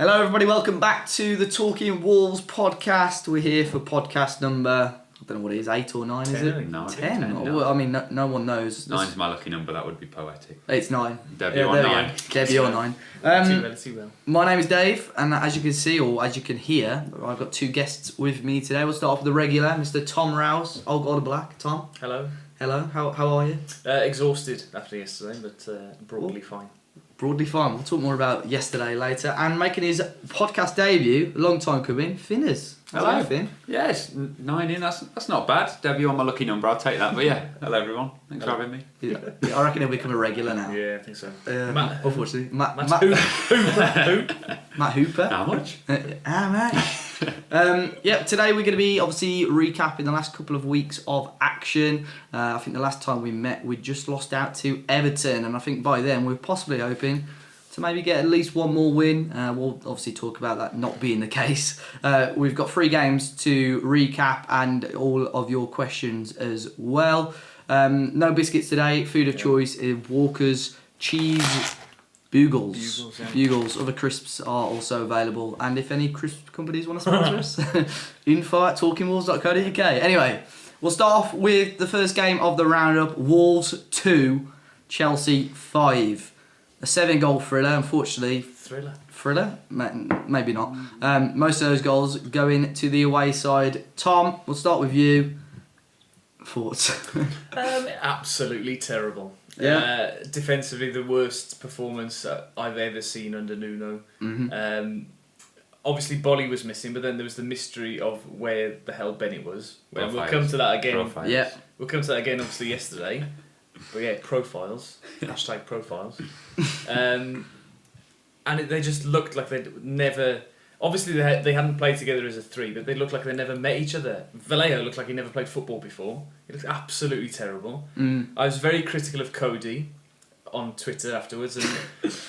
Hello everybody, welcome back to the Talking Wolves podcast. We're here for podcast number, I don't know what it is, 8 or 9 is it? No, 10? 10 Well, I mean, no one knows. 9's my lucky number, that would be poetic. It's 9. Debbie or 9. Debbie or 9. Relatively well. My name is Dave, and as you can see, or as you can hear, I've got 2 guests with me today. We'll start off with the regular, Mr. Tom Rouse, Old God of Black. Tom. Hello. Hello, how are you? Exhausted after yesterday, but broadly fine. Broadly fine. We'll talk more about yesterday later. And making his podcast debut, a long time coming, Finerrz. Hello, Finn. Yeah, it's 9 in, that's not bad. Debbie on my lucky number, I'll take that. But yeah, hello everyone. Thanks for having me. Yeah, I reckon he'll become a regular now. Yeah, I think so. Matt, unfortunately. Matt Hooper. How much? Yeah, today we're going to be obviously recapping the last couple of weeks of action. I think the last time we met, we just lost out to Everton, and I think by then we're possibly hoping to maybe get at least one more win. We'll obviously talk about that not being the case. We've got 3 games to recap and all of your questions as well. No biscuits today. Food of choice is Walker's cheese bugles. Bugles. Other crisps are also available. And if any crisp companies want to sponsor us, info at talkingwolves.co.uk. Anyway, we'll start off with the first game of the roundup. Wolves 2, Chelsea 5. A 7-goal thriller, unfortunately. Thriller? Maybe not. Most of those goals going to the away side. Tom, we'll start with you. Thoughts? Absolutely terrible. Yeah. Defensively, the worst performance I've ever seen under Nuno. Mm-hmm. Obviously, Bolly was missing, but then there was the mystery of where the hell Bennett was. We'll come to that again. Yeah. We'll come to that again, obviously, yesterday. But yeah, profiles. Hashtag profiles. And they just looked like they'd never... Obviously, they hadn't played together as a 3, but they looked like they never met each other. Vallejo looked like he never played football before. He looked absolutely terrible. I was very critical of Cody on Twitter afterwards, and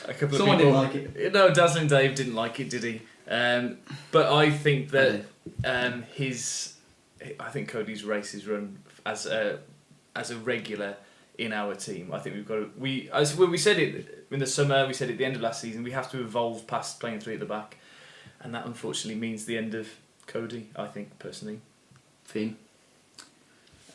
a couple of Someone people... didn't like it. No, Dazzling Dave didn't like it, did he? But I think that I think Cody's race is run as a regular in our team. I think we've got to... When we said it in the summer, we said at the end of last season, we have to evolve past playing 3 at the back. And that unfortunately means the end of Cody, I think, personally. Finn?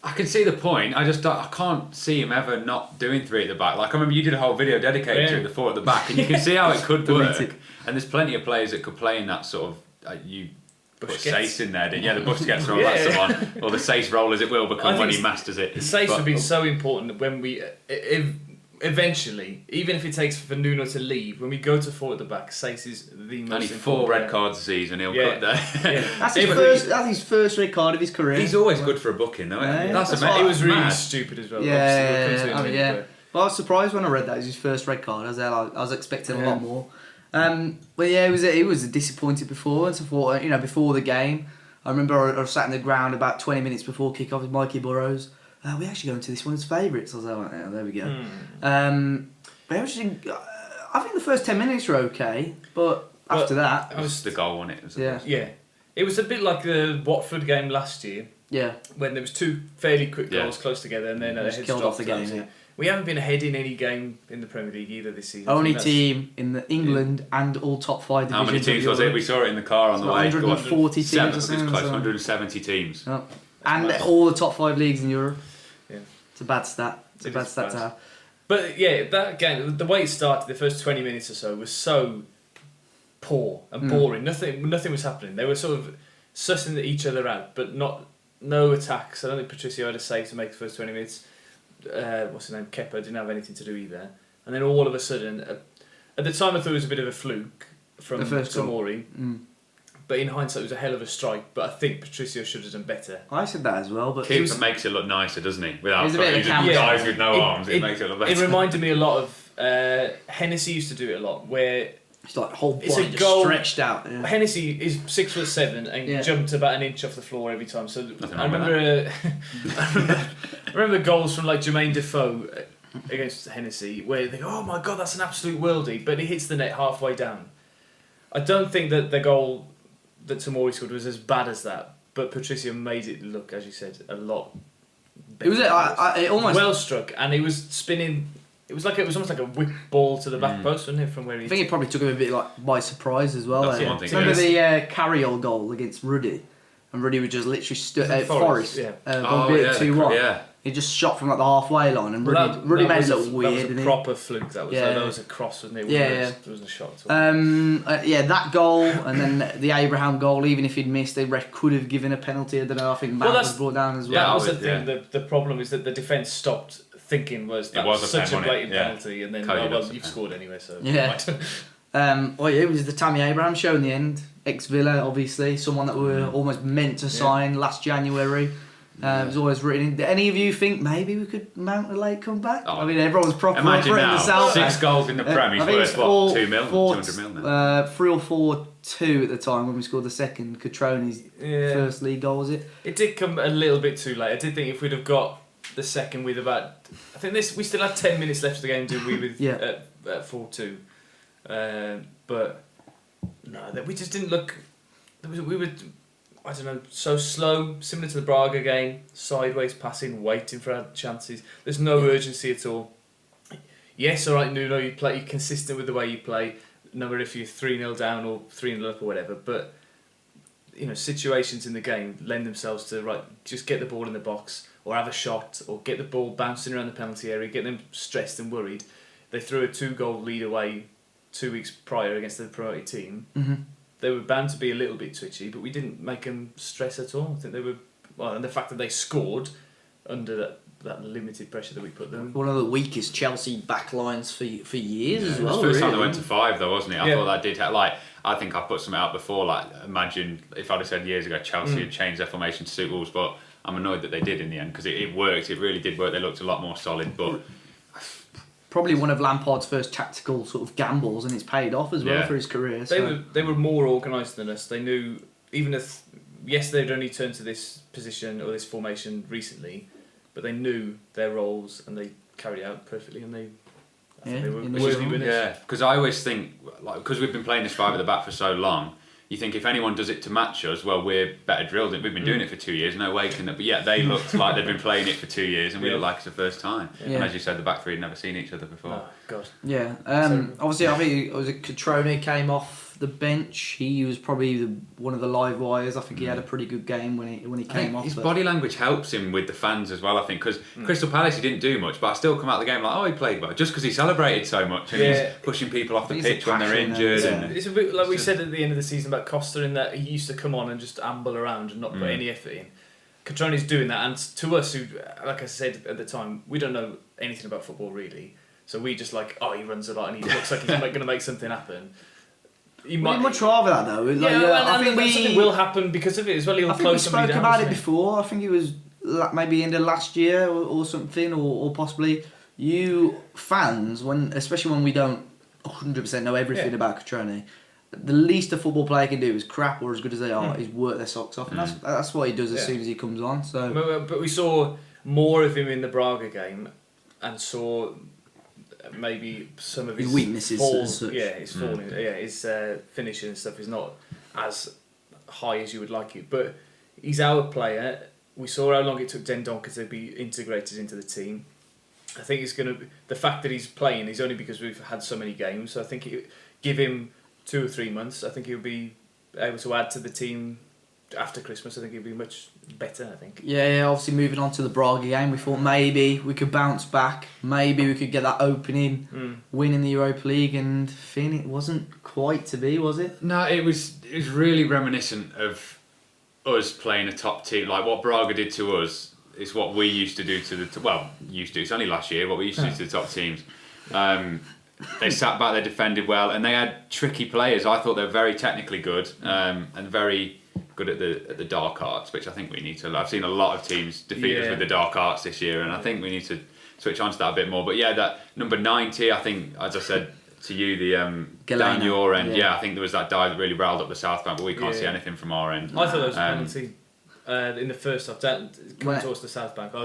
I can see the point. I can't see him ever not doing 3 at the back. Like, I remember you did a whole video dedicated to the 4 at the back, and you can see how it could work. And there's plenty of players that could play in that sort of... you put Sace in there, didn't you? Yeah, the Busquets or all that someone. Or the Sace role as it will become when he masters it. Sace would be so important when we... Eventually, even if it takes for Nuno to leave, when we go to 4 at the back, Sace is the most only important 4 red cards a season, he'll cut there. Yeah. That's his first red card of his career. He's always good for a booking, though. Yeah, That's it was really mad. stupid as well. Yeah. Well, I was surprised when I read that it was his first red card. I was expecting a lot more. But yeah, it was a disappointing performance. I thought, before the game, I remember I was sat in the ground about 20 minutes before kick-off with Mikey Burrows. We actually go into this one as favourites. I was like, oh, there we go. But I think the first 10 minutes were okay, but after that... That was the goal, wasn't it? Yeah. It was a bit like the Watford game last year. Yeah. When there was 2 fairly quick goals close together and then a head killed off the game. Yeah. We haven't been ahead in any game in the Premier League either this season. Only team in the England and all top 5 divisions. How many teams was it? We saw it in the car on the way. 140 teams or something. It's close, 170 teams. Oh. And all the top 5 leagues in Europe. Yeah. It's a bad stat. It's a bad stat to have. But yeah, that game, the way it started, the first 20 minutes or so, was so poor and boring. Nothing was happening. They were sort of sussing each other out, but no attacks. I don't think Patricio had a save to make the first 20 minutes. What's his name? Kepa didn't have anything to do either. And then all of a sudden, at the time I thought it was a bit of a fluke from Tomori. But in hindsight, it was a hell of a strike. But I think Patricio should have done better. I said that as well. But Keeper makes it look nicer, doesn't he? Without guys with no arms, it makes it look better. It reminded me a lot of Hennessy used to do it a lot, where it's like whole body just stretched out. Yeah. Hennessy is 6'7" and jumped about an inch off the floor every time. So I remember goals from like Jermaine Defoe against Hennessy, where they go, "Oh my god, that's an absolute worldie," but he hits the net halfway down. I don't think that the goal that Tomori scored was as bad as that, but Patricio made it look, as you said, a lot better. It was it almost well struck, and he was spinning It was almost like a whip ball to the back post, wasn't it? From where he. I think it probably took him a bit by surprise as well. That's the one thing. Remember the Carriol goal against Ruddy, and Ruddy was just literally stood at Forest. 2-1. Yeah. He just shot from like the halfway line, and Ruddy made it look weird. That was a proper fluke. That was a cross, wasn't it? There wasn't a shot at all. That goal, and then the Abraham goal. Even if he'd missed, the ref could have given a penalty. I don't know. I think Matt was brought down as well. Yeah, that was the thing. The problem is that the defence stopped thinking was such a blatant penalty, and then you've scored anyway. So it was the Tammy Abraham show in the end. Ex-Villa, obviously, someone that we were almost meant to sign last January. It was always written in. Do any of you think maybe we could mount a late comeback? I mean, everyone's proper imagine now, the South 6 goals in the Prem. He's worth what, 2 million, 200 million now? 3 or 4-2 at the time when we scored the second Catroni's first league goal, was it? It did come a little bit too late. I did think if we'd have got the second with about, I think we still had 10 minutes left of the game, did we? With at 4-2, but no, we just didn't look. We were. I don't know, so slow, similar to the Braga game, sideways passing, waiting for our chances. There's no urgency at all. Yes, all right, Nuno, you're consistent with the way you play, no matter if you're 3-0 down or 3-0 up or whatever, but situations in the game lend themselves to, just get the ball in the box, or have a shot, or get the ball bouncing around the penalty area, get them stressed and worried. They threw a 2-goal lead away 2 weeks prior against the promoted team. Mm-hmm. They were bound to be a little bit twitchy, but we didn't make them stress at all. I think they were, and the fact that they scored under that limited pressure that we put them. One of the weakest Chelsea backlines for years as well. It was the first time they went to 5 though, wasn't it? I thought that did I think I put something out before, imagine if I'd have said years ago Chelsea had changed their formation to suit Wolves, but I'm annoyed that they did in the end because it worked. It really did work. They looked a lot more solid, but. Probably one of Lampard's first tactical sort of gambles, and it's paid off as well for his career. They were more organised than us. They knew, even if they'd only turned to this position or this formation recently, but they knew their roles and they carried out perfectly, and they were worthy winners. Yeah, because I always think because we've been playing this 5 at the back for so long. You think if anyone does it to match us, well, we're better drilled. We've been doing it for 2 years, no way can that. But they looked like they'd been playing it for 2 years, and we looked like it's the first time. Yeah. And as you said, the back three had never seen each other before. Oh, God. Yeah. Obviously, I think it was Catrone came off the bench. He was probably one of the live wires. I think he had a pretty good game when he came off. His body language helps him with the fans as well, I think, because Crystal Palace he didn't do much, but I still come out of the game he played well, just because he celebrated so much and he's pushing people off the pitch when they're injured. And it's a bit like we said at the end of the season about Costa, in that he used to come on and just amble around and not put any effort in. Catrone's doing that, and to us who, like I said at the time, we don't know anything about football really, so we just he runs a lot and he looks like he's going to make something happen. We'd much rather that though. I think something will happen because of it as well. He'll close somebody down. We spoke about it before. I think it was maybe end of last year or something, or possibly you fans, especially when we don't 100% know everything about Catrone. The least a football player can do is crap or as good as they are is work their socks off, and that's what he does as soon as he comes on. So, but we saw more of him in the Braga game, and saw maybe some of his weaknesses. His falling. His finishing and stuff is not as high as you would like it. But he's our player. We saw how long it took Dendoncker to be integrated into the team. I think it's going to. The fact that he's playing is only because we've had so many games. So I think give him 2 or 3 months. I think he'll be able to add to the team after Christmas. I think he'll be much better, I think. Yeah, obviously moving on to the Braga game, we thought maybe we could bounce back, maybe we could get that opening win in the Europa League, and it wasn't quite to be, was it? No, it was really reminiscent of us playing a top team. Like what Braga did to us is what we used to do to it's only last year, what we used to do to the top teams. They sat back, they defended well, and they had tricky players. I thought they were very technically good and very good at the dark arts, which I think we need to. I've seen a lot of teams defeat us with the dark arts this year, and I think we need to switch on to that a bit more. But that number 90, I think, as I said to you, the down your end, I think there was that dive that really riled up the South Bank, but we can't see anything from our end. I thought there was a penalty in the first half, coming towards the South Bank. I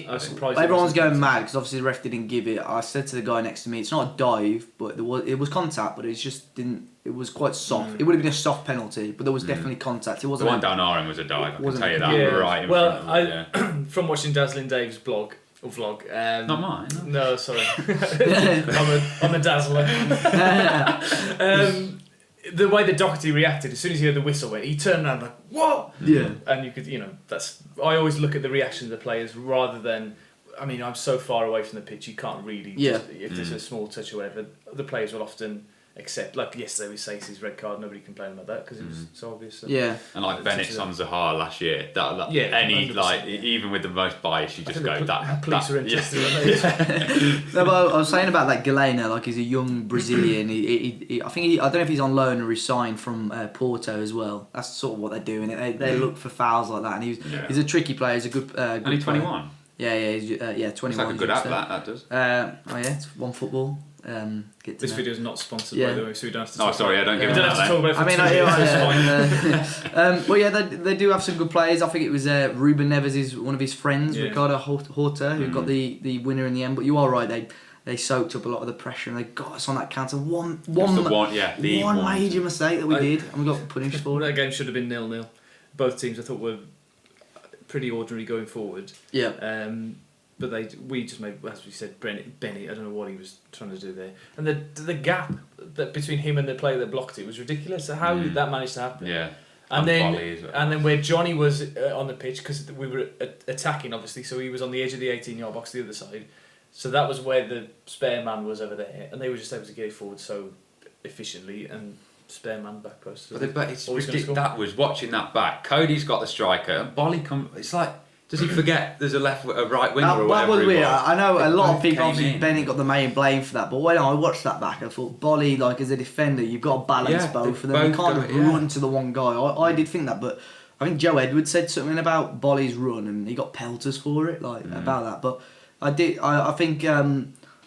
was surprised. Everyone's going mad because obviously the ref didn't give it. I said to the guy next to me, it's not a dive, but it was contact, but it just didn't. It was quite soft. It would have been a soft penalty, but there was definitely contact. It wasn't. The one down our end was a dive. I can tell you that. Right in front of from watching Dazzling Dave's blog, vlog. Not mine. No, sorry. I'm a dazzler. The way that Doherty reacted, as soon as he heard the whistle went, he turned around like, what? Yeah. And you could, I always look at the reaction of the players rather than, I mean, I'm so far away from the pitch, you can't really, if there's a small touch or whatever, the players will often accept, like yesterday with Stacey's red card, nobody complained about that because it was so obvious. So. Yeah. And like Bennett's on Zaha last year, even with the most bice, you just go, police are interested in that. No, but I was saying about that Galena, like he's a young Brazilian. I don't know if he's on loan or resigned from Porto as well. That's sort of what they're doing. They look for fouls like that, and he's a tricky player. He's a good. Only 21. He's 21. It's like a good app that does. It's one football. This video is not sponsored by the way, so we don't have to talk sorry, I don't give we don't have to talk about it for 2 years. They do have some good players. I think it was Ruben Neves is one of his friends, Ricardo Horta, who got the winner in the end. But you are right, they soaked up a lot of the pressure and they got us on that counter. One major mistake that we did, and we got punished for it. That game should have been 0-0. Both teams I thought were pretty ordinary going forward. Yeah. But we just made, as we said, Benny. I don't know what he was trying to do there, and the gap between him and the player that blocked it was ridiculous. So how did that manage to happen? Yeah, and then where Johnny was on the pitch, because we were attacking obviously, so he was on the edge of the 18-yard box, the other side. So that was where the spare man was over there, and they were just able to get it forward so efficiently and spare man back post. So but it's ridiculous. That was watching that back. Cody's got the striker, and Bolly it's like. Does he forget there's a right winger or whatever was weird. It was? I know a lot of people, obviously Bennett got the main blame for that, but when I watched that back, I thought, Bolly, like as a defender, you've got to balance both of them. You can't run to the one guy. I did think that, but I think Joe Edwards said something about Bolly's run and he got pelters for it, about that. But I think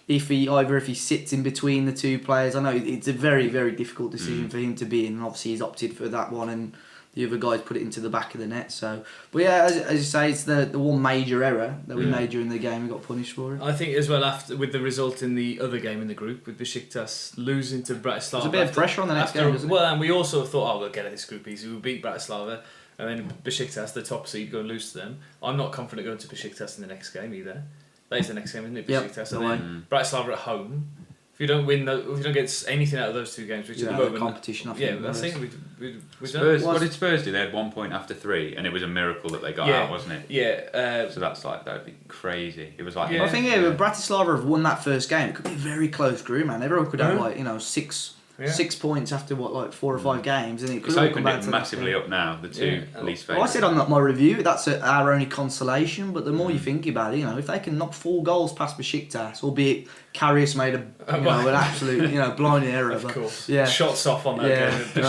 if he sits in between the two players, I know it's a very, very difficult decision for him to be in, and obviously he's opted for that one, and the other guys put it into the back of the net. So, but yeah, as you say, it's the one major error that we made during the game. We got punished for it. I think as well with the result in the other game in the group with Besiktas losing to Bratislava. There's a bit of pressure on the next game, isn't it? Well, and we also thought, we'll get at this group easy. We'll beat Bratislava, and then Besiktas, the top seed, go and lose to them. I'm not confident going to Besiktas in the next game either. That is the next game, isn't it? Besiktas, and then Bratislava at home. If you don't win, if you don't get anything out of those two games, which at the moment, competition, I think. I think we Spurs. What did Spurs do? They had 1 point after 3, and it was a miracle that they got out, wasn't it? Yeah. So that would be crazy. It was like. I think Bratislava have won that first game. It could be a very close group, man. Everyone could have 6 points after 4 or 5 games, and it could it's opened it massively up now. The two least favourites. Well, I said on my review that's our only consolation. But the more you think about it, if they can knock 4 goals past Besiktas, albeit Karius made an absolute blinding error. Of course. Yeah. Shots off on that game.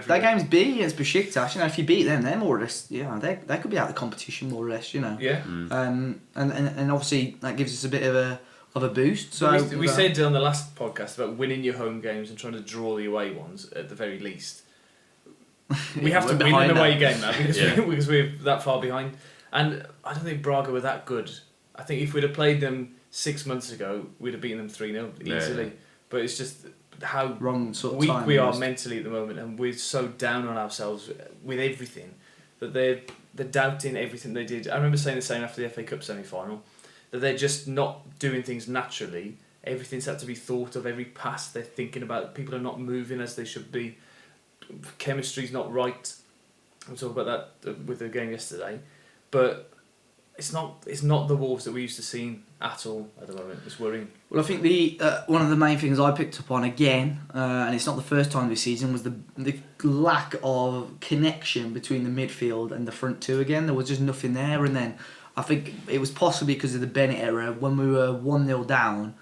That game's big against Besiktas. If you beat them, they're more or less. They could be out of the competition more or less. Yeah. And obviously that gives us a bit of a boost. So we said on the last podcast about winning your home games and trying to draw the away ones at the very least. We have to win an away game now because we're that far behind. And I don't think Braga were that good. I think if we'd have played them 6 months ago, we'd have beaten them 3-0 easily. Yeah. But it's just how wrong sort of weak we are mentally at the moment, and we're so down on ourselves with everything that they're doubting everything they did. I remember saying the same after the FA Cup semi-final. That they're just not doing things naturally. Everything's had to be thought of. Every pass they're thinking about. People are not moving as they should be. Chemistry's not right. We'll talk about that with the game yesterday, but it's not the Wolves that we used to see at all at the moment. It's worrying. Well, I think the one of the main things I picked up on again, and it's not the first time this season, was the lack of connection between the midfield and the front two. Again, there was just nothing there, and then. I think it was possibly because of the Bennett error when we were 1-0 down.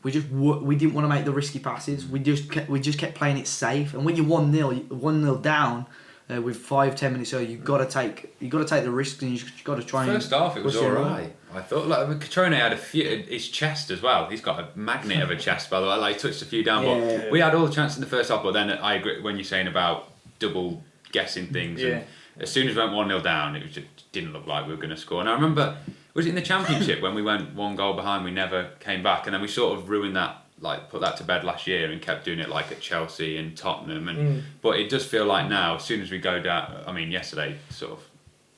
We didn't want to make the risky passes. We just kept playing it safe. And when you're 1-0 down with 5-10 minutes ago, you've got to take the risks and you've got to try. First half it was all right. I thought Catrone had his chest as well. He's got a magnet of a chest, by the way. He touched a few down, but we had all the chances in the first half. But then I agree when you're saying about double guessing things. Yeah. And as soon as we went 1-0 down, it just didn't look like we were going to score. And I remember, was it in the Championship when we went 1 goal behind, we never came back, and then we sort of ruined that, put that to bed last year and kept doing it at Chelsea and Tottenham. But it does feel like now, as soon as we go down, yesterday sort of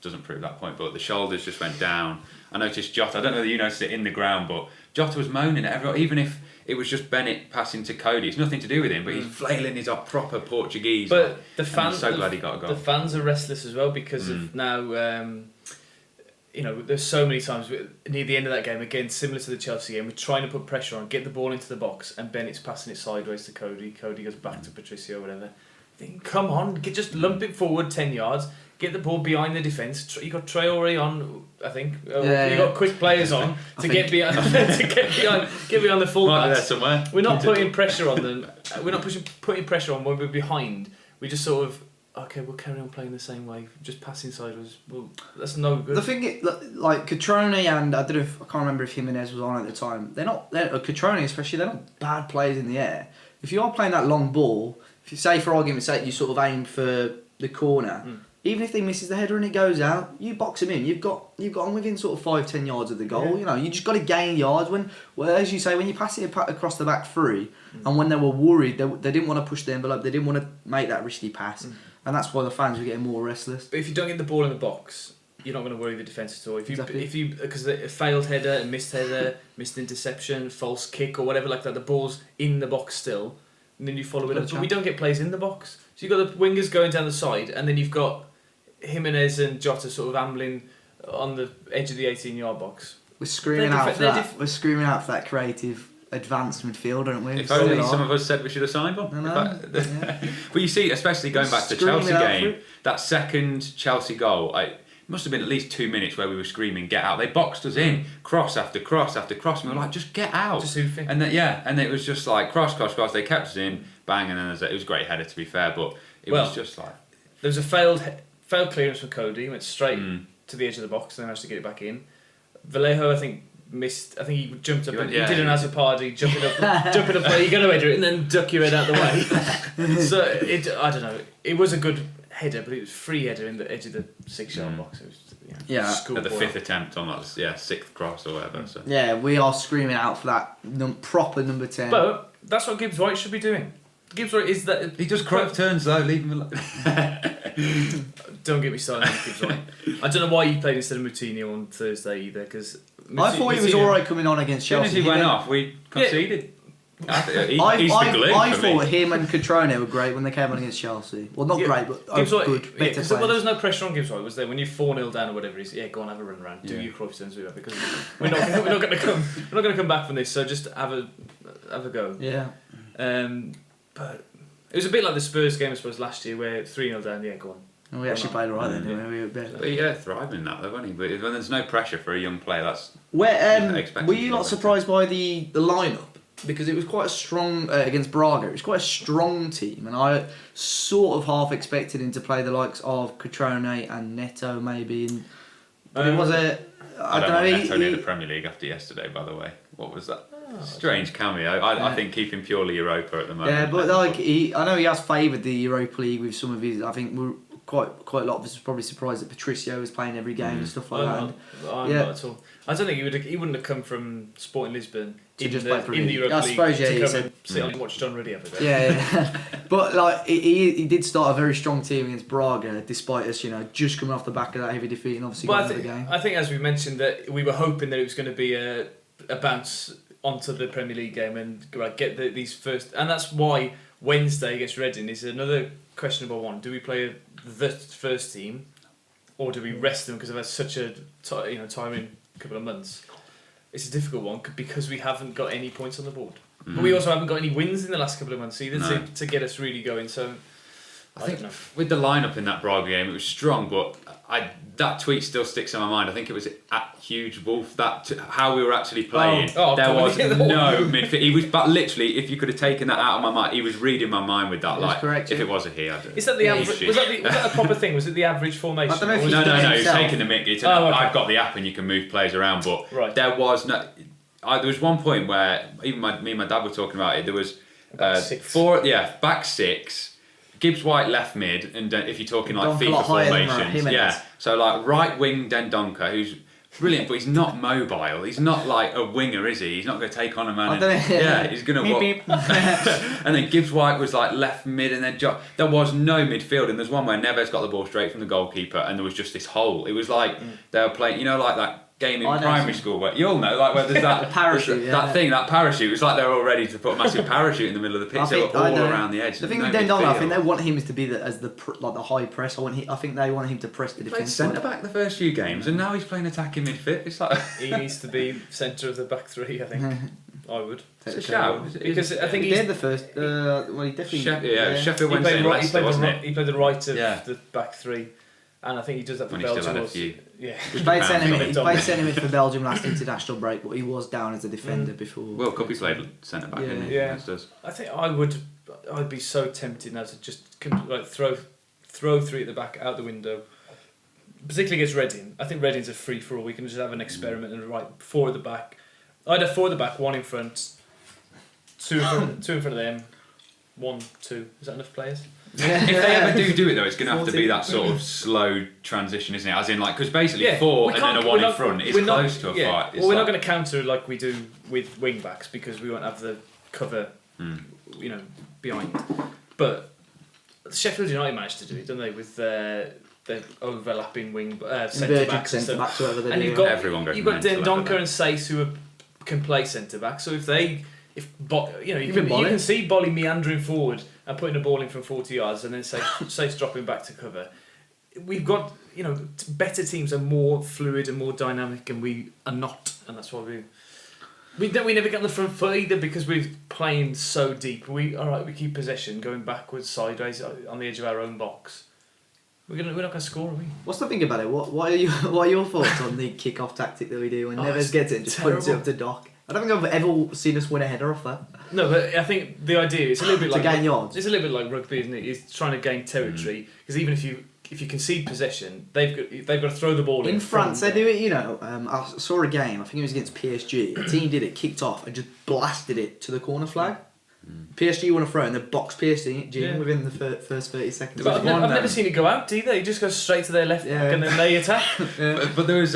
doesn't prove that point, but the shoulders just went down. I noticed Jota, I don't know whether you noticed it in the ground, but Jota was moaning at everyone, even if it was just Bennett passing to Cody. It's nothing to do with him, but he's flailing his proper Portuguese. But the fans, I'm so glad he got a goal. The fans are restless as well because of now. There's so many times near the end of that game, again similar to the Chelsea game, we're trying to put pressure on, get the ball into the box, and Bennett's passing it sideways to Cody. Cody goes back to Patricio, whatever. Come on, just lump it forward 10 yards. Get the ball behind the defence. You got Traore on, I think. You got quick players on to get behind, get behind the full backs. There somewhere. We're not putting pressure on them. We're not putting pressure on when we're behind. We just sort of we'll carry on playing the same way, just passing sideways. Well, that's no good. The thing is, like Catrone and I can't remember if Jimenez was on at the time. They're Catrone especially. They're not bad players in the air. If you are playing that long ball, if you say for argument's sake you sort of aim for the corner. Even if they misses the header and it goes out, you box him in. You've got them within sort of 5-10 yards of the goal. Yeah. You just got to gain yards. As you say, when you pass it across the back three, and when they were worried, they didn't want to push the envelope. They didn't want to make that risky pass, and that's why the fans were getting more restless. But if you don't get the ball in the box, you're not going to worry the defence at all. If you because a failed header, a missed interception, false kick or whatever like that, the ball's in the box still, and then you follow it up. But we don't get plays in the box, so you've got the wingers going down the side, and then you've got Jimenez and Jota sort of ambling on the edge of the 18-yard box. We're screaming out for that. We're screaming out for that creative advanced midfielder, aren't we? If only some of us said we should have signed one. But you see, especially going back to the Chelsea game, that second Chelsea goal, it must have been at least 2 minutes where we were screaming, "Get out!" They boxed us in, cross after cross after cross, and we were like, "Just get out!" Just hoofing. And and it was just like cross. They kept us in, bang, and then it was a great header to be fair, but it was just like there was a failed clearance from Cody. He went straight to the edge of the box and then managed to get it back in. Vallejo, I think, missed. I think he jumped up. He did an Azzopardi, jumping up. You're going to header it and then duck your head out the way. So I don't know. It was a good header, but it was free header in the edge of the 6-yard box. It was at the fifth attempt on that, sixth cross or whatever. So. Yeah, we are screaming out for that proper number 10. But that's what Gibbs White should be doing. Gibbs White is that he does correct turns though. Leave him alone. Don't get me started on Gibbs White. I don't know why he played instead of Moutinho on Thursday either, because I thought he was alright coming on against Chelsea. As soon as he went off, we conceded. I thought him and Catrone were great when they came on against Chelsea. Well, not great, but Gibbs White, good. Better there was no pressure on Gibbs White, was there? When you're 4-0 down or whatever, he's go on, have a run around, do your Cruyff turns, do that, because we're not going to come back from this. So just have a go. Yeah. But it was a bit like the Spurs game, I suppose, last year, where 3-0 down. Yeah, go on. And we actually played alright then, didn't we? But thriving in that though, wasn't he? But when there's no pressure for a young player, that's. Were you not surprised by the lineup? Because it was quite a strong against Braga. It was quite a strong team, and I sort of half expected him to play the likes of Catrone and Neto maybe. But it was a. I don't know. Neto in the Premier League after yesterday, by the way. What was that? Strange cameo. I think keeping purely Europa at the moment. Yeah, but I know he has favoured the Europa League with some of his. I think we're quite a lot of us were probably surprised that Patricio was playing every game and stuff like that. I'm not at all. I don't think he wouldn't have come from Sporting Lisbon in the Europa League. I suppose to come and sit and watch John Ruddy every day. Yeah. But he did start a very strong team against Braga, despite us just coming off the back of that heavy defeat and obviously going to the game. I think as we mentioned that we were hoping that it was going to be a bounce onto the Premier League game and get these first, and that's why Wednesday against Reading is another questionable one. Do we play the first team, or do we rest them because they've had such a tiring couple of months? It's a difficult one because we haven't got any points on the board, but we also haven't got any wins in the last couple of months either to get us really going. So I think with the lineup in that Braga game, it was strong, but that tweet still sticks in my mind. I think it was at Huge Wolf how we were actually playing. There was no midfield. He was, but literally, if you could have taken that out of my mind, he was reading my mind with that. Like, correct, if it was a he, I don't. Is that the average? Was that a proper thing? Was it the average formation? I don't know if no. He was taking the mick. I've got the app and you can move players around, but there was no. There was one point where even me and my dad were talking about it. There was back six. Gibbs White left mid, and if you're talking like FIFA formations, so like right wing Dendonka, who's brilliant, but he's not mobile. He's not like a winger, is he? He's not going to take on a man. He's going to. And then Gibbs White was like left mid, and then there was no midfield. And there's one where Neves got the ball straight from the goalkeeper, and there was just this hole. It was like they were playing, like that game in primary school where you all know, like where there's that parachute, that parachute. It's like they were all ready to put a massive parachute in the middle of the pitch. They were all around the edge. The thing with Dendoncker, I think they want him to be the high press. I think they want him to press the defence. Played centre back the first few games, and now he's playing attacking midfield. It's like he needs to be centre of the back three. I think I would. It's a shout Because I think he did the first. Well, he definitely. Sheffield Wednesday and Leicester, wasn't it? He played the right of the back three. And I think he does that for Belgium. Still had a few. Yeah. He played centre mid for Belgium last international break, but he was down as a defender before. World Cup he played centre back, didn't he? Yeah. I think I'd be so tempted now to just throw three at the back out the window. Particularly against Reading. I think Reading's a free for all. We can just have an experiment and four at the back. I'd have four at the back, one in front, two in front of them, 1, 2. Is that enough players? If they ever do it though, it's going to have to be that sort of slow transition, isn't it? As in, because basically 4 and then a 1 in front is close to a fight. Well, we're not going to counter like we do with wing backs because we won't have the cover, behind. But Sheffield United managed to do it, don't they? With their overlapping wing centre backs and stuff. And you've got Dendoncker and Sace who can play centre back. So you can see Bolly meandering forward and putting a ball in from 40 yards and then Sace dropping back to cover. We've got, better teams are more fluid and more dynamic, and we are not, and that's why we never get on the front foot either because we're playing so deep. We keep possession, going backwards, sideways on the edge of our own box. We're not going to score, are we? What's the thing about it? What are your thoughts on the kick-off tactic that we do when Neves gets it and just puts it up to Doc? I don't think I've ever seen us win a header off that. No, but I think the idea is a little bit like gain yards. It's a little bit like rugby, isn't it? It's trying to gain territory because even if you concede possession, they've got to throw the ball in. In France, they do it. I saw a game. I think it was against PSG. A team did it, kicked off, and just blasted it to the corner flag. PSG want to throw, and they box PSG within the first 30 seconds. But I've never seen it go out either. He just goes straight to their left back and then they attack. But there was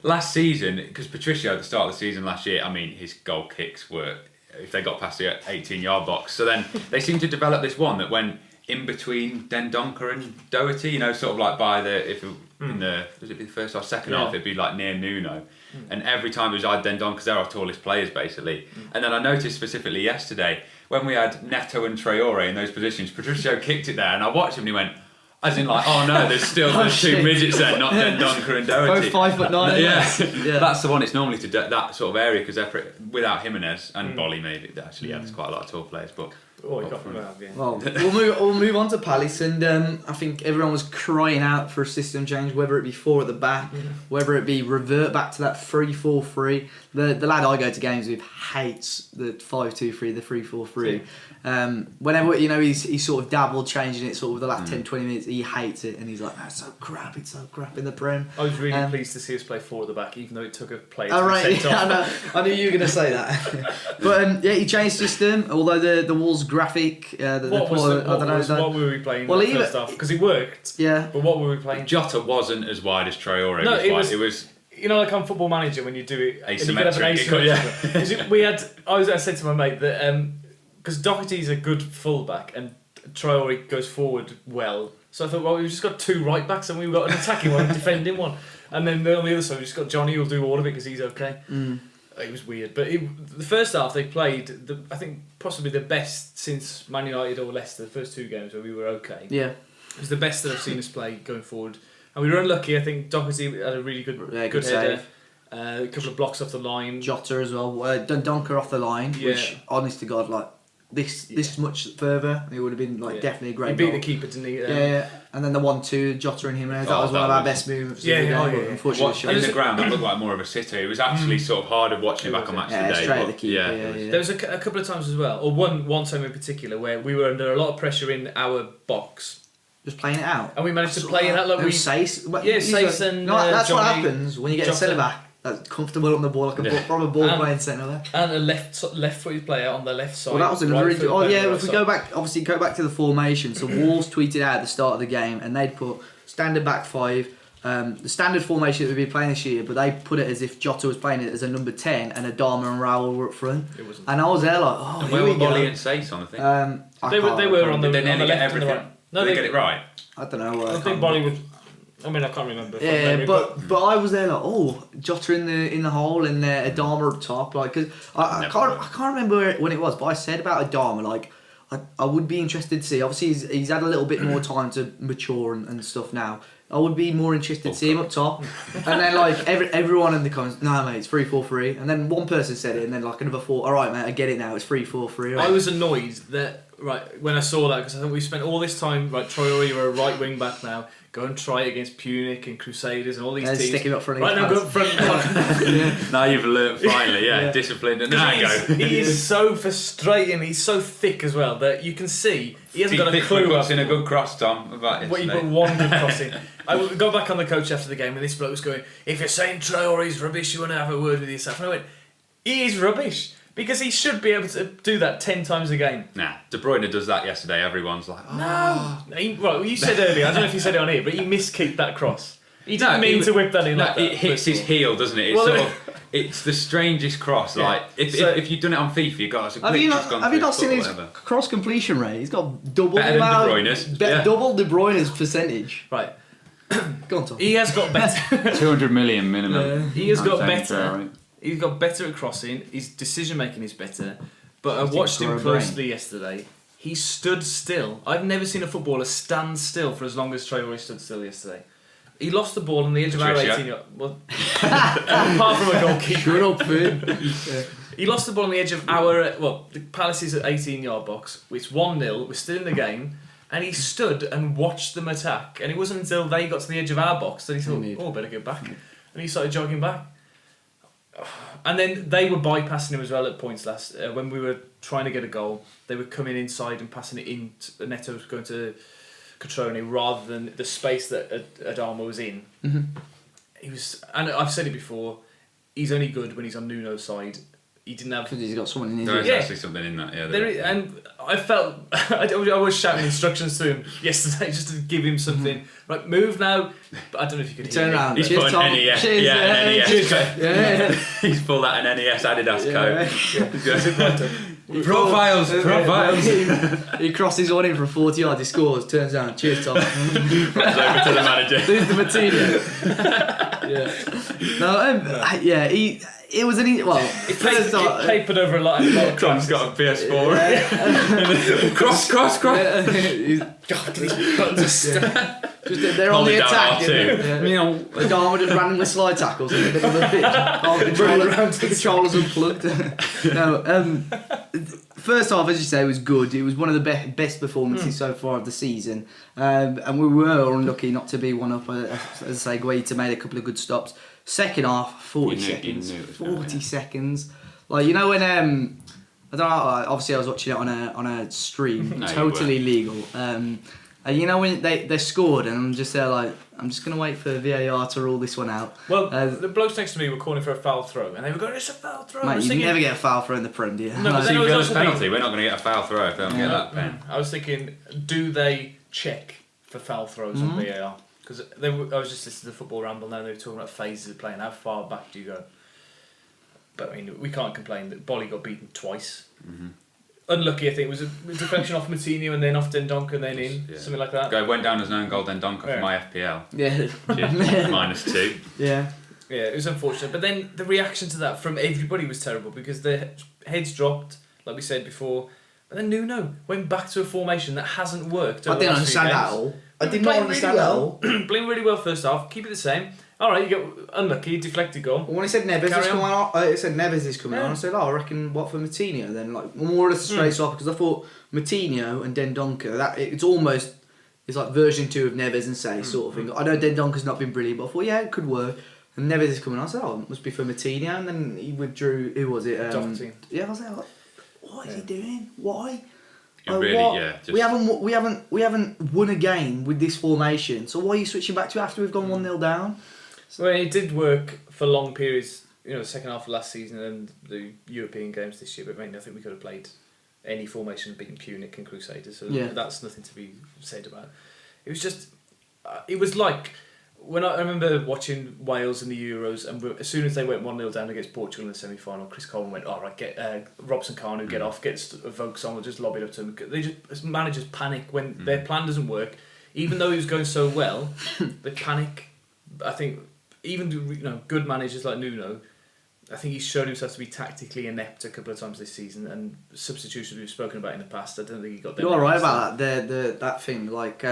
last season, because Patricio at the start of the season last year, his goal kicks were, if they got past the 18-yard box. So then they seemed to develop this one that went in between Dendoncker and Doherty, sort of like by was it the first or second half, it'd be like near Nuno. And every time it was either Dendoncker, because they're our tallest players basically. And then I noticed specifically yesterday, when we had Neto and Traore in those positions, Patricio kicked it there, and I watched him and he went, as in like, oh no, there's two midgets there, not Dendoncker and Doherty. Both 5'9". Yeah, that's the one. It's normally to that sort of area because they're without Jimenez and Bolly maybe. Actually, there's quite a lot of tall players, but. Oh, you got from that, yeah. Well, we'll move on to Palace, and I think everyone was crying out for a system change, whether it be 4 at the back, whether it be revert back to that 3-4-3. The lad I go to games with hates the 5-2-3, the 3-4-3. Whenever he's sort of dabbled changing it sort of the last 10-20 minutes, he hates it, and he's like, it's so crap in the Prem. I was really pleased to see us play 4 at the back, even though it took a player to be sent off. I knew you were going to say that. But he changed system, although the Wolves graphic. What were we playing in the first half? Because it worked. Yeah. But what were we playing? Jota wasn't as wide as Traore. No, it was. Like on Football Manager when you do it asymmetric. I said to my mate that because Doherty's a good fullback and Traore goes forward well, so I thought, well, we've just got 2 right backs and we've got an attacking one, and defending one, and then on the other side we've just got Johnny who'll do all of it because he's okay. It was weird, but the first half they played I think possibly the best since Man United or Leicester, the first 2 games where we were okay. Yeah, it was the best that I've seen us play going forward. And we were unlucky. I think Doherty had a really good header. A couple of blocks off the line. Jota as well. Dendoncker off the line, which, honest to God, like this much further, it would have been definitely a great goal. He beat the keeper, didn't he? Yeah. And then the 1-2, Jota and Jimenez, that was one of our best moves. Unfortunately, in the ground, that looked like more of a sitter. It was actually sort of harder watching it back on Match Today. Straight at the keeper. There was a couple of times as well, or one time in particular, where we were under a lot of pressure in our box. Just playing it out. And we managed to play it out like Sace. Sace and that's Johnny, what happens when you get a centre back that's comfortable on the ball, like a proper ball playing centre there. And a left-footed player on the left side. Well, that was if we go back to the formation. So Wolves tweeted out at the start of the game, and they'd put standard back 5, the standard formation that we've been playing this year, but they put it as if Jota was playing it as a number 10 and Adama and Raul were up front. It wasn't. And I was there like, oh, And here where we were go. Molly and Sace on the thing? They were on the, Did they on the nearly get left and the everything? right. No, Did they get it right? I don't know. I think Bolly was. I mean, I can't remember. from Yeah, memory, but I was there like, oh, Jota in the hole and Adama up top, like, cause I can't remember when it was, but I said about Adama, like, I would be interested to see. Obviously, he's had a little bit more time to mature and stuff now. I would be more interested to see him up top. And then like everyone in the comments, no mate, it's 3-4-3. And then one person said it, and then like another four. All right, mate, I get it now. It's 3-4-3. Right? I was annoyed that when I saw that because I think we spent all this time. Right, Troy, you're a right wing back now. Go and try it against Punic and Crusaders and all these teams. Stick him up front. Right now, go up front. Now you've learnt finally, disciplined. And now go. He is so frustrating. He's so thick as well that you can see he hasn't got a clue. In a good cross, Tom. About what you put one good cross in. I got back on the coach after the game and this bloke was going, if you're saying Traore's rubbish, you want to have a word with yourself. And I went, he is rubbish. Because he should be able to do that 10 times a game. Nah, De Bruyne does that yesterday. Everyone's like, oh. No. Well, you said earlier, I don't know if you said it on here, but he miskicked that cross. He didn't mean to whip that in like that. It hits his heel, doesn't it? It's it's the strangest cross. Yeah. Like if you've done it on FIFA, you got have you not seen his cross completion rate? He's got double the amount. Double De Bruyne's percentage. Right. Go on, Tom. He has got better. 200 million minimum. He has got better. He's got better at crossing. His decision making is better. But I watched him closely yesterday. He stood still. I've never seen a footballer stand still for as long as Traore stood still yesterday. He lost the ball on the edge of our 18-yard. Well, apart from a goalkeeper. Shut up, Finn. He lost the ball on the edge of our. Well, the Palace's 18-yard box. It's 1-0. We're still in the game. And he stood and watched them attack. And it wasn't until they got to the edge of our box that he thought, oh, better go back. And he started jogging back. And then they were bypassing him as well at points last when we were trying to get a goal. They were coming inside and passing it in. Neto was going to Catrone rather than the space that Adama was in. Mm-hmm. He was, and I've said it before. He's only good when he's on Nuno's side. He didn't have. Because he's got someone in his. There is actually something in that. Yeah. And I felt I was shouting instructions to him yesterday just to give him something. Like move now. But I don't know if you could turn around. He's put an NES. Cheers, an NES. Yeah. He's pulled out an NES Adidas coat. Yeah. Profiles. He crosses one in from 40 yards. He scores. Turns down. Cheers, Tom. Runs over to the manager. There's the material. Yeah. No. It was an easy. Well, it papered over a lot of Tom's got a PS4. Cross. They're on the attack. The Dharma just randomly slide tackles in the middle of the pitch. The controller's unplugged. No. First half, as you say, was good. It was one of the best performances so far of the season, and we were unlucky not to be one up. As I say, Guaita made a couple of good stops. Second half, 40 seconds. 40 seconds. Like, you know when I don't know. Obviously, I was watching it on a stream, totally legal. And you know when they scored, and I'm just there like, I'm just gonna wait for VAR to rule this one out. Well, the blokes next to me were calling for a foul throw, and they were going, "It's a foul throw." Mate, you never get a foul throw in the Prem, do you? No, but then I was also penalty. We're not going to get a foul throw if they don't get that pen. I was thinking, do they check for foul throws on VAR? Because I was just listening to the Football Ramble now. They were talking about phases of playing. How far back do you go? But I mean, we can't complain that Bolly got beaten twice. Mm-hmm. Unlucky, I think. It was a deflection off Martinho and then off Dendoncker and then in. Yeah. Something like that. Went down as an own goal Dendoncker for my FPL. Yeah. -2. Yeah. Yeah, it was unfortunate. But then the reaction to that from everybody was terrible because their heads dropped, like we said before. But then Nuno went back to a formation that hasn't worked. I didn't understand that at all. I did not understand that at all. Playing really well first half. Keep it the same. All right, you got unlucky, deflected goal. Well, when he said Neves is coming on, I said, I reckon what for Martinho then, like more or less straight swap because I thought Martinho and Dendoncker it's like version 2 of Neves and Say sort of thing. I know Dendonker's not been brilliant, but I thought it could work. And Neves is coming on. I said, it must be for Martinho, and then he withdrew. Who was it? Doherty. Yeah, I was like, what is he doing? Why? We haven't won a game with this formation. So why are you switching back to after we've gone 1-0 down? So it did work for long periods, the second half of last season and the European games this year. But I think we could have played any formation beating Punic and Crusaders. So that's nothing to be said about. It was just, it was like I remember watching Wales in the Euros, and as soon as they went 1-0 down against Portugal in the semi-final, Chris Coleman went, "All right, get Robson Kanu, get off, get Vokes on, we'll just lob it up to them." Managers panic when their plan doesn't work, even though he was going so well. They panic. I think even good managers like Nuno, I think he's shown himself to be tactically inept a couple of times this season, and substitutions we've spoken about in the past. I don't think he got them. You're right about that. That thing, like,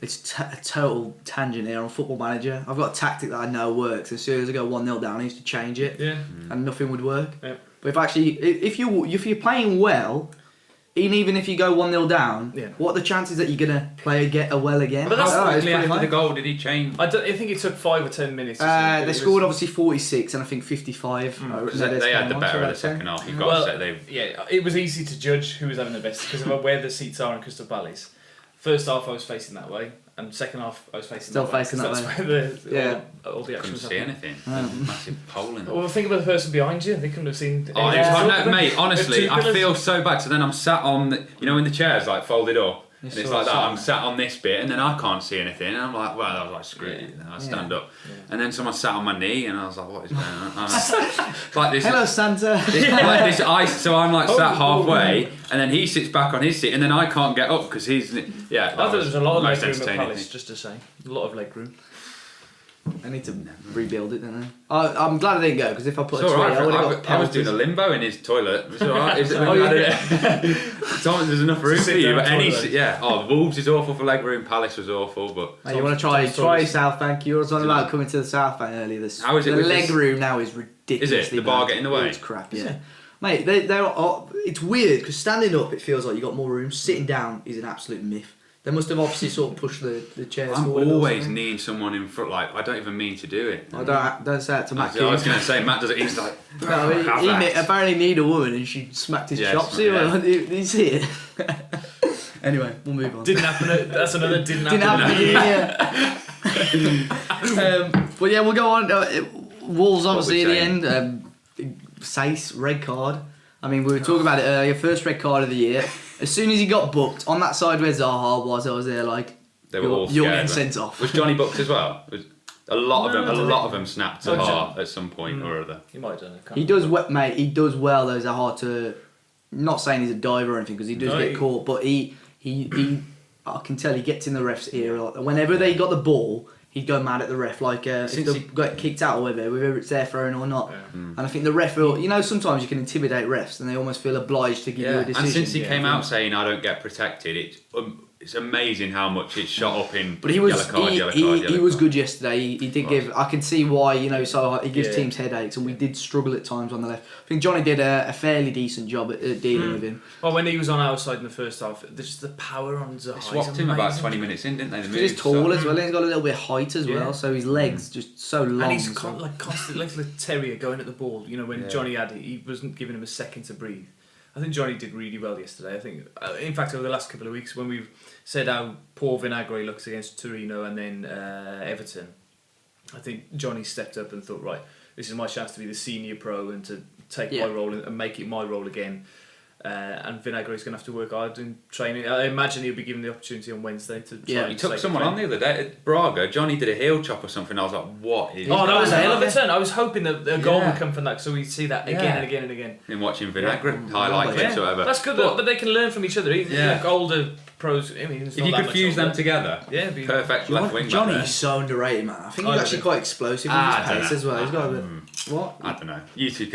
it's a total tangent here on Football Manager. I've got a tactic that I know works. As soon as I go 1-0 down, I used to change it, and nothing would work. Yeah. But if you're playing well, even if you go 1-0 down, what are the chances that you're gonna play well again? But how quickly after the goal did he change? I think it took 5 or 10 minutes. They scored obviously 46 and I think 55. They had the better of the second half. You've got to say it was easy to judge who was having the best because of where the seats are in Crystal Palace. First half I was facing that way, and second half I was facing that way. Facing that way. That's where all the action was happening. Couldn't see anything. Massive pole in there. Well, think about the person behind you. They couldn't have seen. Mate, honestly, I feel so bad. So then I'm sat on, when the chair's like folded up. And it's like that. I'm sat on this bit, and then I can't see anything. And I'm like, well, I was like, screw it. And I stand up, and then someone sat on my knee, and I was like, what is going on? Like this. Hello, Santa. Like this ice. So I'm like sat halfway, and then he sits back on his seat, and then I can't get up because he's I thought there was a lot of leg room at Palace. Just to say, a lot of leg room. I need to rebuild it, don't I? I'm glad I didn't go because if I put a tree, I was doing a limbo in his toilet. It's alright. There's enough room for you. But the Wolves is awful for leg room. Palace was awful, but you want to try South Bank? You were talking about coming to the South Bank earlier. How is it? The leg room now is ridiculous. Is it the bar getting in the way? It's crap. Yeah, mate. It's weird because standing up, it feels like you got more room. Sitting down is an absolute myth. They must have obviously sort of pushed the chairs forward. I'm always kneeing someone in front. Like I don't even mean to do it. I don't say that to Matt. I was going to say Matt does it. He's like, he apparently kneed a woman and she smacked his chops. Did you see it? Anyway, we'll move on. Didn't happen. That's another didn't happen. But yeah, we'll go on. Wolves obviously in the end. Sace red card. I mean, we were talking about it earlier. First red card of the year. As soon as he got booked on that side where Zaha was, I was there like, they were all you're getting sent off. Was Johnny booked as well? A lot of them snapped Zaha at some point or other. He might have done it. He does, mate. He does well though, Zaha. To not saying he's a diver or anything because he does get caught, but he I can tell he gets in the ref's ear. Like, whenever they got the ball, he'd go mad at the ref, like if they got kicked out or whether it's their throwing or not. Yeah. And I think the ref will, sometimes you can intimidate refs and they almost feel obliged to give you a decision. And since he came out saying I don't get protected, it's amazing how much it's shot up in. But he was he was good yesterday. He did give. I can see why so he gives teams headaches, and we did struggle at times on the left. I think Johnny did a fairly decent job at dealing with him. Well, when he was on our side in the first half, just the power on Zaha. They swapped him about 20 minutes in, didn't they? He's tall as well. He's got a little bit of height as well, so his legs just so long. And he's constantly like a terrier going at the ball. When Johnny had it, he wasn't giving him a second to breathe. I think Johnny did really well yesterday. I think, in fact, over the last couple of weeks, when we've said how poor Vinagre looks against Torino and then Everton, I think Johnny stepped up and thought, right, this is my chance to be the senior pro and to take my role and make it my role again. And Vinagre is going to have to work hard in training. I imagine he'll be given the opportunity on Wednesday to try. He took someone on the other day at Braga. Johnny did a heel chop or something. I was like, what is? Oh, that was a hell of a turn. I was hoping that a goal would come from that, so we'd see that again and again and again. In watching Vinagre highlight clips or whatever. That's good, but they can learn from each other. Like older pros. I mean, if you could fuse them together, perfect left wing. Johnny's so underrated, man. I think he's actually quite explosive in his pace as well. He's got a bit. What? I don't know. You two,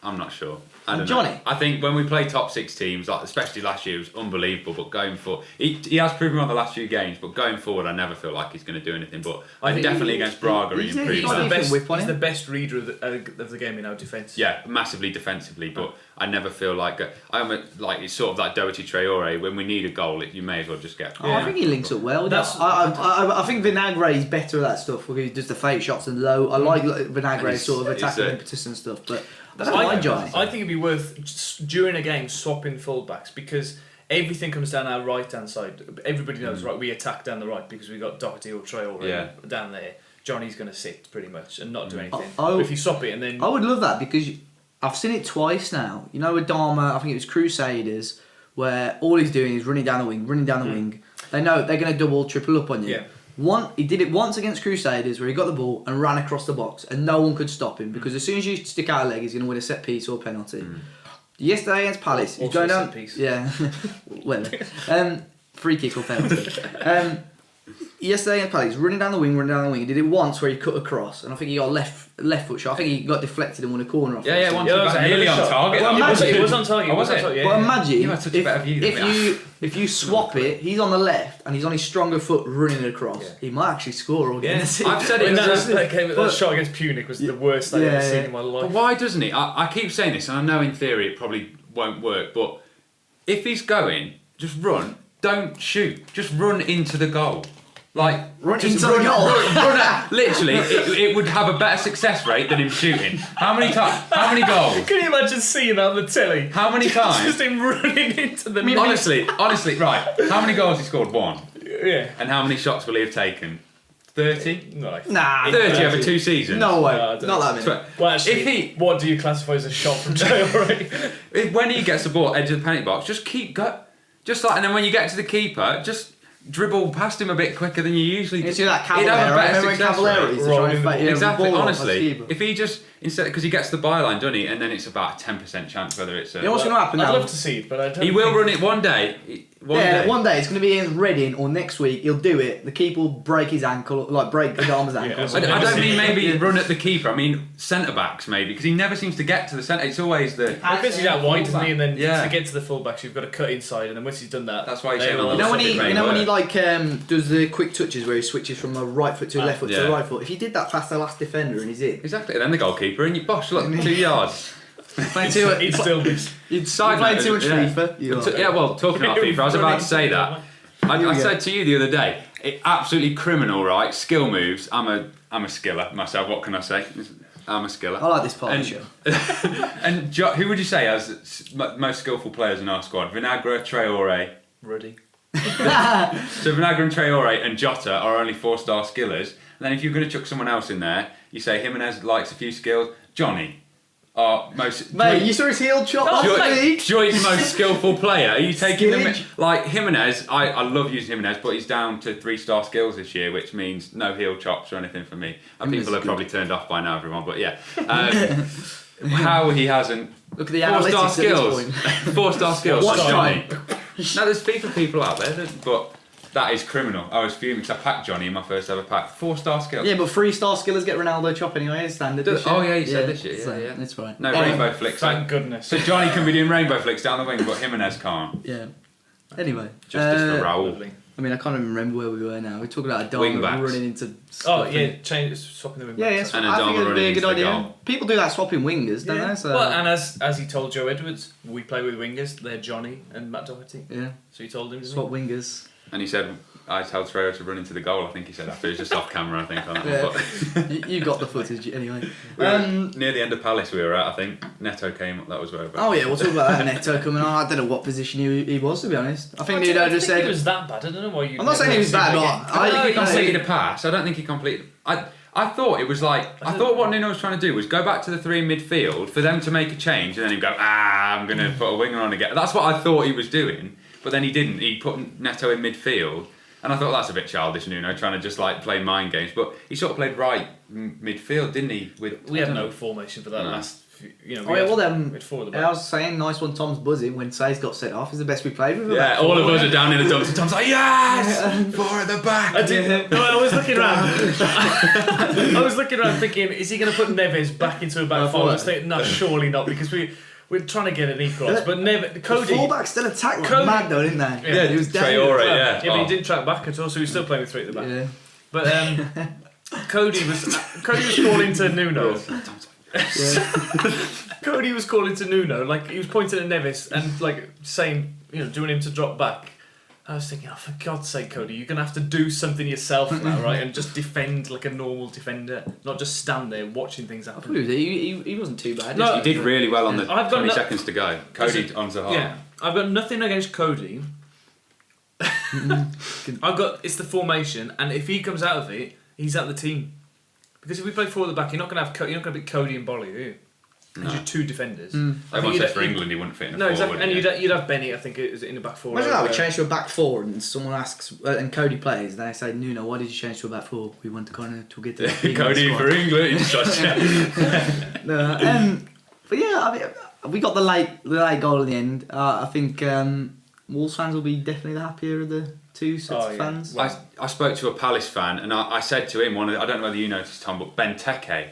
I'm not sure. Johnny? I think when we play top 6 teams, like especially last year, it was unbelievable. But going forward, he has proven on the last few games. But going forward, I never feel like he's going to do anything. But I think definitely against Braga, he improved. He's the best reader of the game in our defence. Yeah, massively defensively. But I never feel like it's sort of like Doherty Traore. When we need a goal, you may as well just get. I think he links up well. I think Vinagre is better at that stuff because he does the fake shots and low. I like Vinagre's sort of attacking impetus and stuff, but. I think it'd be worth during a game swapping fullbacks because everything comes down our right hand side. Everybody knows we attack down the right because we've got Doherty or Traore down there. Johnny's going to sit pretty much and not do anything. But if you swap it and then I would love that because I've seen it twice now. With Dharma, I think it was Crusaders, where all he's doing is running down the wing. They know they're going to double, triple up on you. Yeah. He did it once against Crusaders where he got the ball and ran across the box and no one could stop him because as soon as you stick out a leg, he's going to win a set piece or a penalty. Yesterday against Palace, he's going down. Yeah, well, free kick or penalty. Yesterday against Palace, running down the wing. He did it once where he cut across, and I think he got left foot shot. I think he got deflected and won a corner off. Yeah, once nearly on target. Well, it was on target. But imagine You had such a better view than me. if you swap it, he's on the left and he's on his stronger foot running across. Yeah. He might actually score or get I've said it. That shot against Punic was the worst I've ever seen in my life. But why doesn't he? I keep saying this, and I know in theory it probably won't work, but if he's going, just run. Don't shoot. Just run into the goal. Like run into the goal. Literally, it would have a better success rate than him shooting. How many goals? Can you imagine seeing that on the telly? How many times? Just him running into the. Honestly, right. How many goals he scored? 1. Yeah. And how many shots will he have taken? 30? No. Nah. 30 over 2 seasons? No way. No, not that many. Well, actually, what do you classify as a shot from Traore? When he gets the ball edge of the penalty box, just keep going. Just like, and then when you get to the keeper, just dribble past him a bit quicker than you usually do. You see that Cavallera used to try and fight exactly, honestly. If he just, instead, because he gets the byline, doesn't he? And then it's about a 10% chance whether it's a... You know what's going to happen now? I'd love to see it, but I don't He will run it one day. One day. It's going to be in Reading, or next week he'll do it. The keeper will break his ankle, like break the arm's ankle. I don't mean maybe run at the keeper. I mean centre-backs maybe, because he never seems to get to the centre. It's always the... Because he's out wide, isn't he? And then to get to the full-backs, you've got to cut inside, and then once he's done that... That's why he's saying... You know when he like does the quick touches where he switches from the right foot to the left foot to the right foot? If he did that past the last defender and he's in... Exactly, and then the goalkeeper, and you bosh, look, 2 yards. He'd still miss. You'd play too much FIFA. Yeah, well, talking about FIFA, I was about to say that. I said to you the other day, absolutely criminal, right? Skill moves. I'm a skiller myself. What can I say? I'm a skiller. I like this part of the show. And who would you say has most skillful players in our squad? Vinagre, Traore, Ruddy. So Vinagre and Traore and Jota are only 4-star skillers. And then if you're going to chuck someone else in there, you say Jimenez likes a few skills. Johnny. Mate, you saw his heel chop joint most skillful player. Are you taking them? Like Jimenez, I love using Jimenez, but he's down to 3-star skills this year, which means no heel chops or anything for me. And people have probably turned off by now, everyone. But yeah, how he hasn't. Look at the 4-star skills. 4-star skills. Watch Johnny. Now there's FIFA people out there, but. That is criminal. I was fuming because I packed Johnny in my first ever pack. 4-star skills. Yeah, but 3-star skillers get Ronaldo chop anyway. It's standard. You said this year. Yeah. That's right. No rainbow flicks. Thank goodness. So Johnny can be doing rainbow flicks down the wing, but Jimenez can't. Yeah. Anyway. Justice for Raul. I mean, I can't even remember where we were now. We're talking about a Wing Dharma backs. running into... swapping the wing backs. Yeah, I think it would be a good idea. People do that swapping wingers, don't they? So. Well, and as he told Joe Edwards, we play with wingers. They're Johnny and Matt Doherty. Yeah. So he told him, swap wingers. And he said, I told Traore to run into the goal, I think he said after. It was just off camera, I think, on that one. But you got the footage anyway. Near the end of Palace we were at, I think. Neto came up, that was where we were. Oh yeah, we'll talk about that. Neto coming on. I don't know what position he was, to be honest. I think Nuno just said... it was that bad, I don't know why you... I'm not saying he was bad, but... I don't think he completed a pass. I don't think he completed... I thought it was like... I thought what Nuno was trying to do was go back to the 3 in midfield for them to make a change and then he'd go, I'm going to put a winger on again. That's what I thought he was doing, but then he didn't. He put Neto in midfield. And I thought that's a bit childish, Nuno, trying to just like play mind games. But he sort of played right midfield, didn't he? We had no formation for that last. We had 4 at the back. I was saying, nice one. Tom's buzzing when Say's got sent off. Is the best we played with. Yeah, all of us are down in the dumps. And Tom's like, yes, 4 at the back. I was looking around. I was looking around thinking, is he going to put Neves back into a back four? I was thinking, no, surely not, because we're trying to get an equaliser, but Cody... The fullback still attacked like mad though, didn't they? Yeah, he was Traore, yeah, but he didn't track back at all, so he was still playing with 3 at the back. Yeah. But Cody was calling to Nuno. Cody was calling to Nuno, like he was pointing at Neves and like saying, doing him to drop back. I was thinking, for God's sake, Cody, you're going to have to do something yourself now, right? And just defend like a normal defender, not just stand there watching things happen. He wasn't too bad. No, he did really well on the 20 seconds to go. Cody on Zaha. Yeah, I've got nothing against Cody. It's the formation, and if he comes out of it, he's out of the team. Because if we play 4 at the back, you're not going to be Cody and Bolly, are you? It's just two defenders. Everyone says for England he wouldn't fit in a No, forward. exactly. And you'd have Benny, I think, in the back four. Imagine that, we changed to a back four and someone asks, and Cody plays, and they say, Nuno, why did you change to a back four? We want to kind of get to the Cody for England. But yeah, I mean, we got the late goal in the end. I think Wolves fans will be definitely the happier of the two sets of fans. I spoke to a Palace fan and I said to him, I don't know whether you noticed, Tom, but Benteke,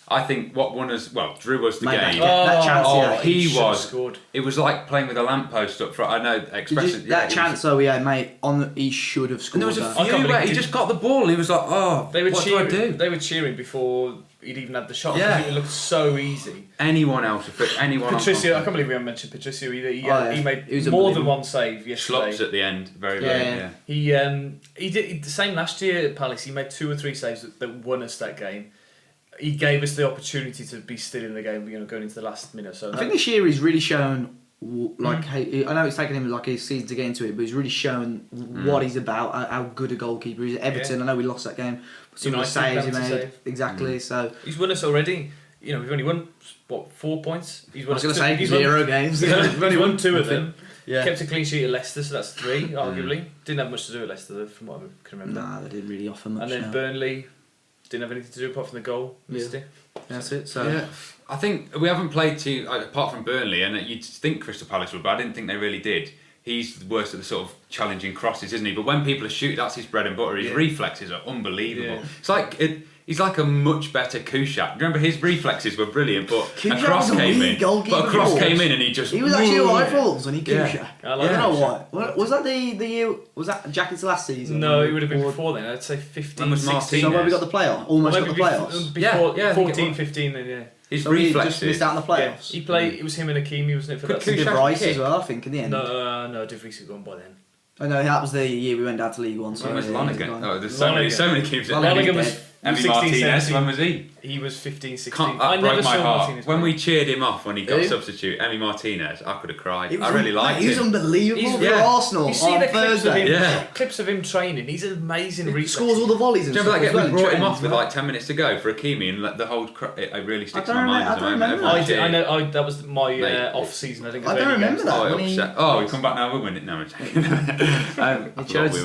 I think what won us, drew us the game. That chance he was scored. It was like playing with a lamppost up front. I know expression. That chance mate, he should have scored. And there was a few where he just got the ball and he was like, what do I do? They were cheering before he'd even had the shot. Yeah. It looked so easy. Anyone else? Patricio, I can't believe we haven't mentioned Patricio either. He made more than one save yesterday. Schlops at the end, very late. Yeah. He did the same last year at Palace. He made 2 or 3 saves that won us that game. He gave us the opportunity to be still in the game, going into the last minute or so. I think this year he's really shown, I know it's taken him like a season to get into it, but he's really shown what he's about, how good a goalkeeper he is. Everton, I know we lost that game, but some of the saves he made. Exactly, so... He's won us already. We've only won, 4 points? I was going to say 0 games. We've only won 2 of them. Yeah. Kept a clean sheet at Leicester, so that's 3, arguably. Didn't have much to do with Leicester, though, from what I can remember. Nah, they didn't really offer much. And then Burnley... Didn't have anything to do apart from the goal. Missed it. That's it. So I think we haven't played apart from Burnley, and you'd think Crystal Palace would, but I didn't think they really did. He's worse at the sort of challenging crosses, isn't he? But when people are shooting, that's his bread and butter. His reflexes are unbelievable. Yeah. It's like he's like a much better Kushak. Remember, his reflexes were brilliant, but Kushak a cross came in. And he just... He was actually alright for Wolves when he Kushak. Yeah. I don't know why. Was that the year... Was that Jackie's last season? No, it would have been before then. I'd say 15, 16. So when we got the playoff? Almost got the playoffs? Before 14, 15 then, yeah. His so reflexes... he just missed out on the playoffs? Yeah. He played... It was him and Hakimi, wasn't it, for that Could season? De Vrij as well, I think, in the end. No, De Vrij had gone by then. Oh no, that was the year we went down to League One. When was Lonergan? Oh, there's so many keeps. Lonergan was Emmy 16, Martinez, 17. when was he? He was 15, 16. That broke my heart. Martinez When play. we cheered him off when he got substitute, Emmy Martinez, I could have cried. I really liked him. He was unbelievable for Arsenal You see on the clips of Thursday. him, clips of him training. He's an amazing reflex. Scores all the volleys and Do you remember that stuff game we as well, brought him off trains, with like 10 minutes to go for Hakimi and the whole... It really sticks I in my mind as a don't moment. remember I know. That was my off season. I think. I don't remember that. We come back now, we'll win it now.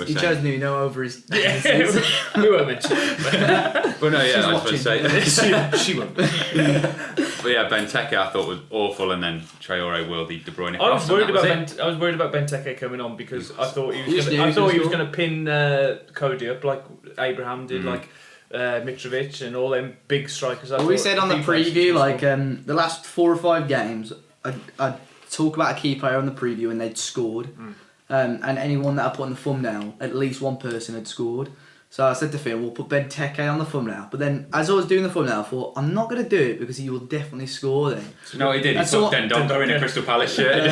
He chose Nuno over his... We won't mention it. But no, I was going to say... She won't. But yeah, Benteke I thought was awful, and then Traore whirled the De Bruyne I was cross, worried and that about was it. Benteke coming on because I thought he was going to pin Cody up like Abraham did, like Mitrovic and all them big strikers. We said on the preview, like the last 4 or 5 games, I'd talk about a key player on the preview and they'd scored, and anyone that I put on the thumbnail, at least one person had scored. So I said to Finn, we'll put Benteke on the thumbnail. But then, as I was doing the thumbnail, I thought, I'm not going to do it because he will definitely score then. No, he did. He put Dendoncker in a Crystal Palace shirt.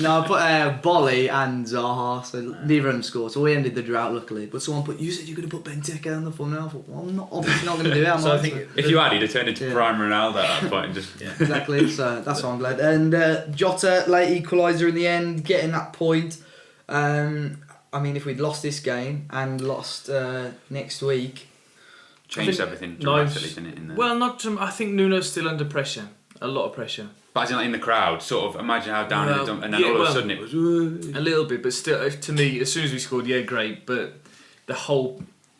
No, I put Bolly and Zaha, so neither of them scored. So we ended the drought, luckily. But someone put, you said you're going to put Benteke on the thumbnail. I thought, well, I'm obviously not going to do it. I think if you had, he'd have turned into Prime Ronaldo at that point. And just exactly, so that's why I'm glad. And Jota, late equaliser in the end, getting that point. I mean, if we'd lost this game and lost next week... Changed everything dramatically, didn't it? In there? Well, I think Nuno's still under pressure. A lot of pressure. But as in, like, in the crowd, sort of imagine how down it had done, and then all of a sudden it was... A little bit, but still, to me, as soon as we scored, great, but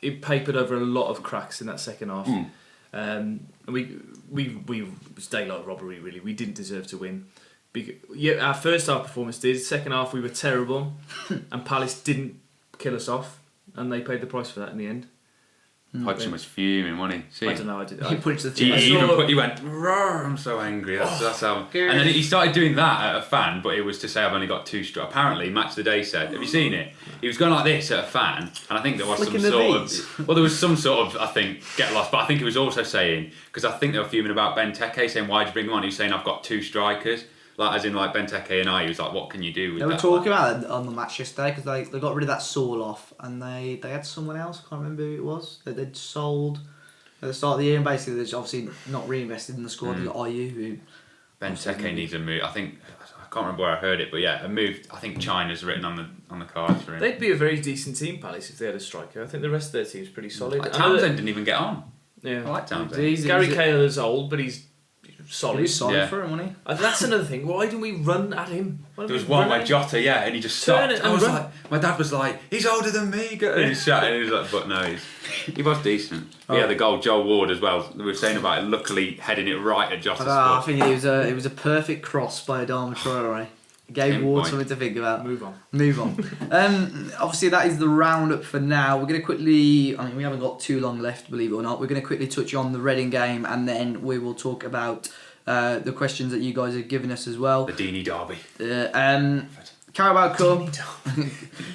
it papered over a lot of cracks in that second half. We was daylight robbery, really. We didn't deserve to win. Our first half performance did. Second half we were terrible, and Palace didn't kill us off, and they paid the price for that in the end. Hodgson was fuming, wasn't he? I don't know. He punched the he went, "Roar, I'm so angry." That's how. And then he started doing that at a fan, but it was to say I've only got 2 strikes. Apparently, Match of the Day said, "Have you seen it?" He was going like this at a fan, and I think there was there was some sort of, I think, get lost. But I think he was also saying, because I think they were fuming about Benteke, saying, "Why'd you bring him on?" He was saying, "I've got 2 strikers." Like, as in, like, Benteke and he was like, what can you do with that? They were talking about it on the match yesterday because they got rid of that Saul off and they had someone else, I can't remember who it was, that they'd sold at the start of the year, and basically they're obviously not reinvested in the squad. They got IU who... Benteke needs a move. I think, I can't remember where I heard it, but yeah, a move. I think China's written on the cards for him. They'd be a very decent team, Palace, if they had a striker. I think the rest of their team's pretty solid. Like, Townsend didn't even get on. Yeah. I like Townsend. Gary Cahill is old, but he's solid. He was solid Yeah. for him, wasn't he? And that's another thing. Why didn't we run at him? Why There didn't was we one run by at him? Jota, and he just Turn stopped. it and I was run. like, my dad was like, he's older than me. And he's shouting. He was like, but no, he was decent. But yeah, the goal, Joel Ward as well. We were saying about it, luckily heading it right at Jota's I foot. think it was a perfect cross by Adama Traore. Gave Ward something to think about. Move on. Obviously, that is the roundup for now. We're going to quickly, we haven't got too long left, believe it or not. We're going to quickly touch on the Reading game and then we will talk about the questions that you guys have given us as well. The Deeney Derby. Carabao Cup.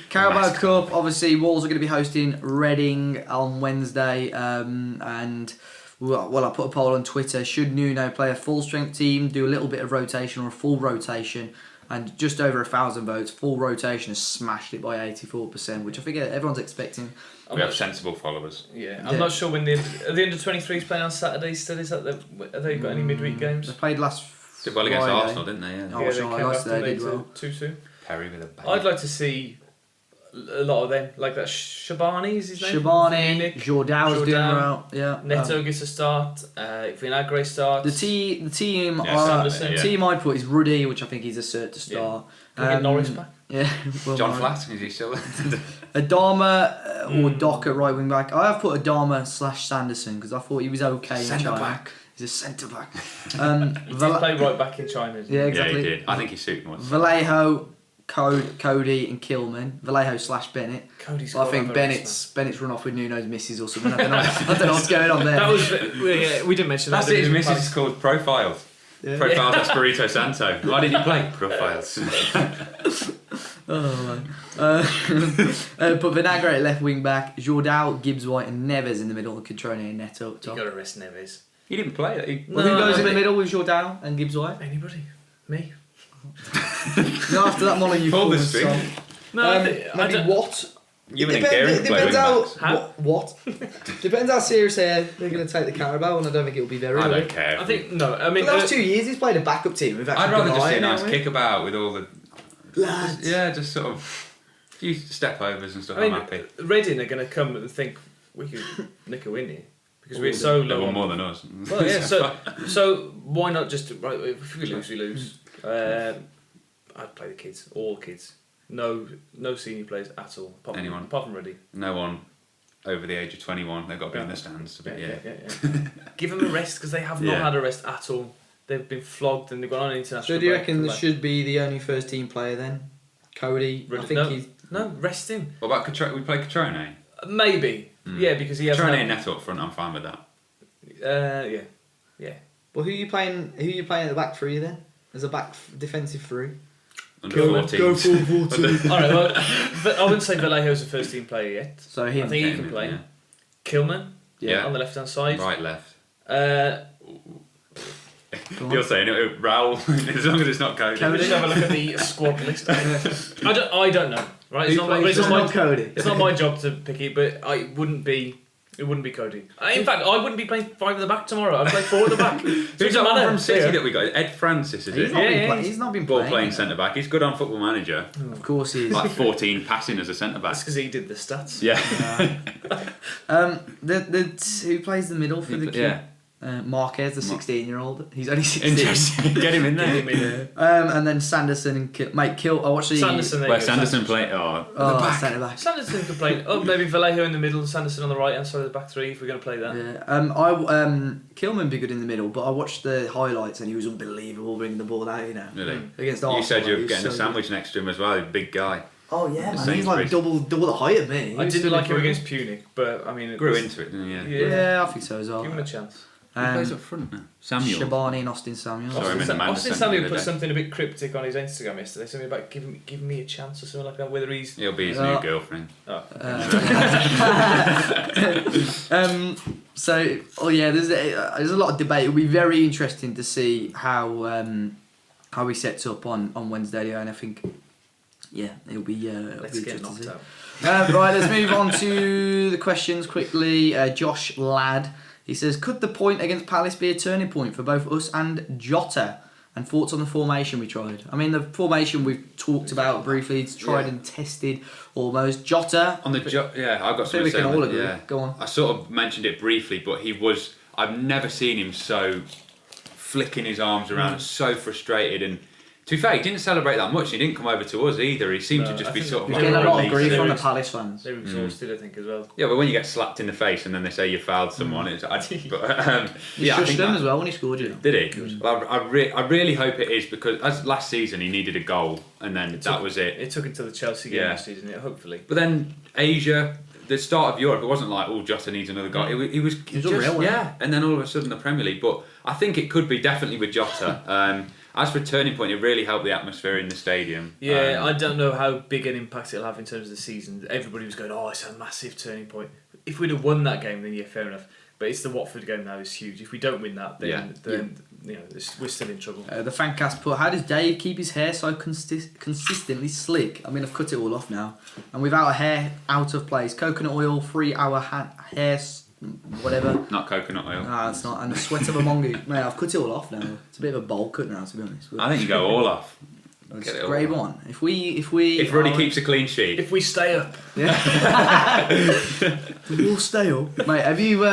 Carabao Cup, obviously, Wolves are going to be hosting Reading on Wednesday. Well, I put a poll on Twitter. Should Nuno play a full strength team, do a little bit of rotation or a full rotation? And just over 1,000 votes, full rotation has smashed it by 84%, which I think everyone's expecting. We have sensible followers. Yeah, I'm not sure when the under-23s playing on Saturday still. Is that have they got any midweek games? They played last Did well against Friday. Arsenal, didn't they? Yeah. Oh, they Arsenal, came I back they did well. 2-2. Perry with a bang. I'd like to see a lot of them, like that Shabani is his name? Shabani, Jordão's doing well. Yeah. Neto gets a start. Vinagre starts. The team Sanderson. the team I put is Ruddy, which I think he's a cert to start. Can we get Norris back? Yeah. Well, John Norris. Flatt, is he still there? Adama or Doc at right wing back. I have put Adama / Sanderson because I thought he was okay in Centre China. back. He's a centre back. He did play right back in China. Yeah, exactly. Yeah, he did. I think he suited more. Vallejo, Cody and Kilman. Vallejo / Bennett. Cody's Well, I got think to have a Bennett's run off with Nuno's missus or something. I don't know what's going on there. That was we didn't mention that. That's it, his missus is called Profiles. Yeah. Profiles Espirito Santo. Why did you play Profiles? Oh man. Put Vinagre at left wing back, Jordão, Gibbs White and Neves in the middle, and Catrone and Neto up You top. got to rest Neves. He didn't play that. Well, who goes in the middle with Jordão and Gibbs White? Anybody? Me? No, after that Molyneux Pull the performance, string. so- No, I think, maybe what? You and Gary play wing backs. What? Depends how serious they're going to take the Carabao, and I don't think it'll be very. I will don't it? care. I think no. I mean, For the last 2 years, he's played a backup team. We've actually I'd rather done just see a alright, nice haven't we? kick about with all the Lads. yeah, just sort of a few step overs and stuff. I mean, I'm happy. Reading are going to come and think we could nick a win here because we're so They low. won on- more than us. Well, yeah. So why not just right? If we lose, we lose. I'd play the kids, all kids. No senior players at all. Anyone. apart from Ready. No one over the age of 21. They've got to be in the stands. But yeah. Give them a rest because they have not Yeah. had a rest at all. They've been flogged and they've gone on an international. So do you break. reckon there should be the only first team player then? Cody? I think no, he's... no, rest him. What about Catrone? We play Catrone. Maybe. Yeah, because he has. Catrone and Neto up front. I'm fine with that. Yeah. Well, who are you playing at the back three then? As a back defensive three? Under Go 14s. full 14. All right. Well, I wouldn't say Vallejo's a first team player yet. So him. I think he Yeah, can play. yeah. Kilman. Yeah. On the left hand side. Right, left. Go on. You're saying it, Raoul, as long as it's not Cody. Can we just have a look at the squad list? I don't know. Right, it's Who not, plays- it's, not my, Cody. it's not my job to pick it, but it wouldn't be Cody. In fact, I wouldn't be playing 5 at the back tomorrow. I'd play 4 at the back. Who's Who's that one matter? from City Yeah. that we got? Ed Francis, is He's it? not, Yeah, been, yeah, play- he's- he's not been Ball playing. playing centre back. He's good on Football Manager. Of course he is. Like 14 passing as a centre back. That's because he did the stats. Yeah. Who plays the middle for the kid? Yeah. Marquez, the 16-year-old. He's only 16. Interesting. Get him in there. And then Sanderson and I watched the Sanderson, there Where you go, Sanderson played. centre back. Sanderson could play. Oh, maybe Vallejo in the middle, Sanderson on the right hand side of the back three if we're going to play that. Yeah. Kilman be good in the middle, but I watched the highlights and he was unbelievable bringing the ball out. Really? Against You Arsenal. said you he were was getting a so sandwich next to him as well. He's a big guy. Oh yeah, The man. He's like Sainsbury's. double the height of me. I didn't like him against Punic, but I mean, Grew into it, didn't he? Yeah. Yeah, I think so as well. Give him a chance. Who plays up front now? Samuel. Shabani and Austin Samuel. Sorry, I meant Amanda Austin sent me Samuel the put other day. something a bit cryptic on his Instagram yesterday. Something about give me a chance or something like that. Whether he's He'll be his new girlfriend. There's a lot of debate. It'll be very interesting to see how he sets up on Wednesday, and I think it'll be let's get interesting to knocked see. out. Right, let's move on to the questions quickly. Josh Ladd, he says, could the point against Palace be a turning point for both us and Jota? And thoughts on the formation we tried? I mean, the formation we've talked about briefly. It's tried and tested almost. Jota. On the I've got I think something we to say can on all that, agree. Go on. I sort of mentioned it briefly, but I've never seen him so flicking his arms around and so frustrated. And to be fair, he didn't celebrate that much. He didn't come over to us either. He seemed to just be sort of He's like... getting a lot of grief They from were- the Palace fans. They were exhausted, I think, as well. Yeah, but when you get slapped in the face and then they say you fouled someone, it's... He yeah, I shushed think them that- as well when he scored, you know. Did he? Well, I really hope it is, because as last season he needed a goal and then that was it. It took until the Chelsea game last season, hopefully. But then Asia, the start of Europe, it wasn't like, oh, Jota needs another goal. He was He was unreal, wasn't he? yeah. And then all of a sudden the Premier League. But I think it could be definitely with Jota. As for turning point, it really helped the atmosphere in the stadium. Yeah, I don't know how big an impact it'll have in terms of the season. Everybody was going, oh, it's a massive turning point. If we'd have won that game, then yeah, fair enough. But it's the Watford game now is huge. If we don't win that, then you know we're still in trouble. The fancast put, how does Dave keep his hair so consistently slick? I mean, I've cut it all off now. And without a hair out of place, coconut oil, 3 hour hair, whatever. Not coconut oil. Nah, it's not. And the sweat of a mongoose. Mate, I've cut it all off now. It's a bit of a bowl cut now, to be honest. I think you go all off. It's Get it all grade off. 1. If Ruddy keeps a clean sheet. If we stay up, we'll stay up. Mate, have you,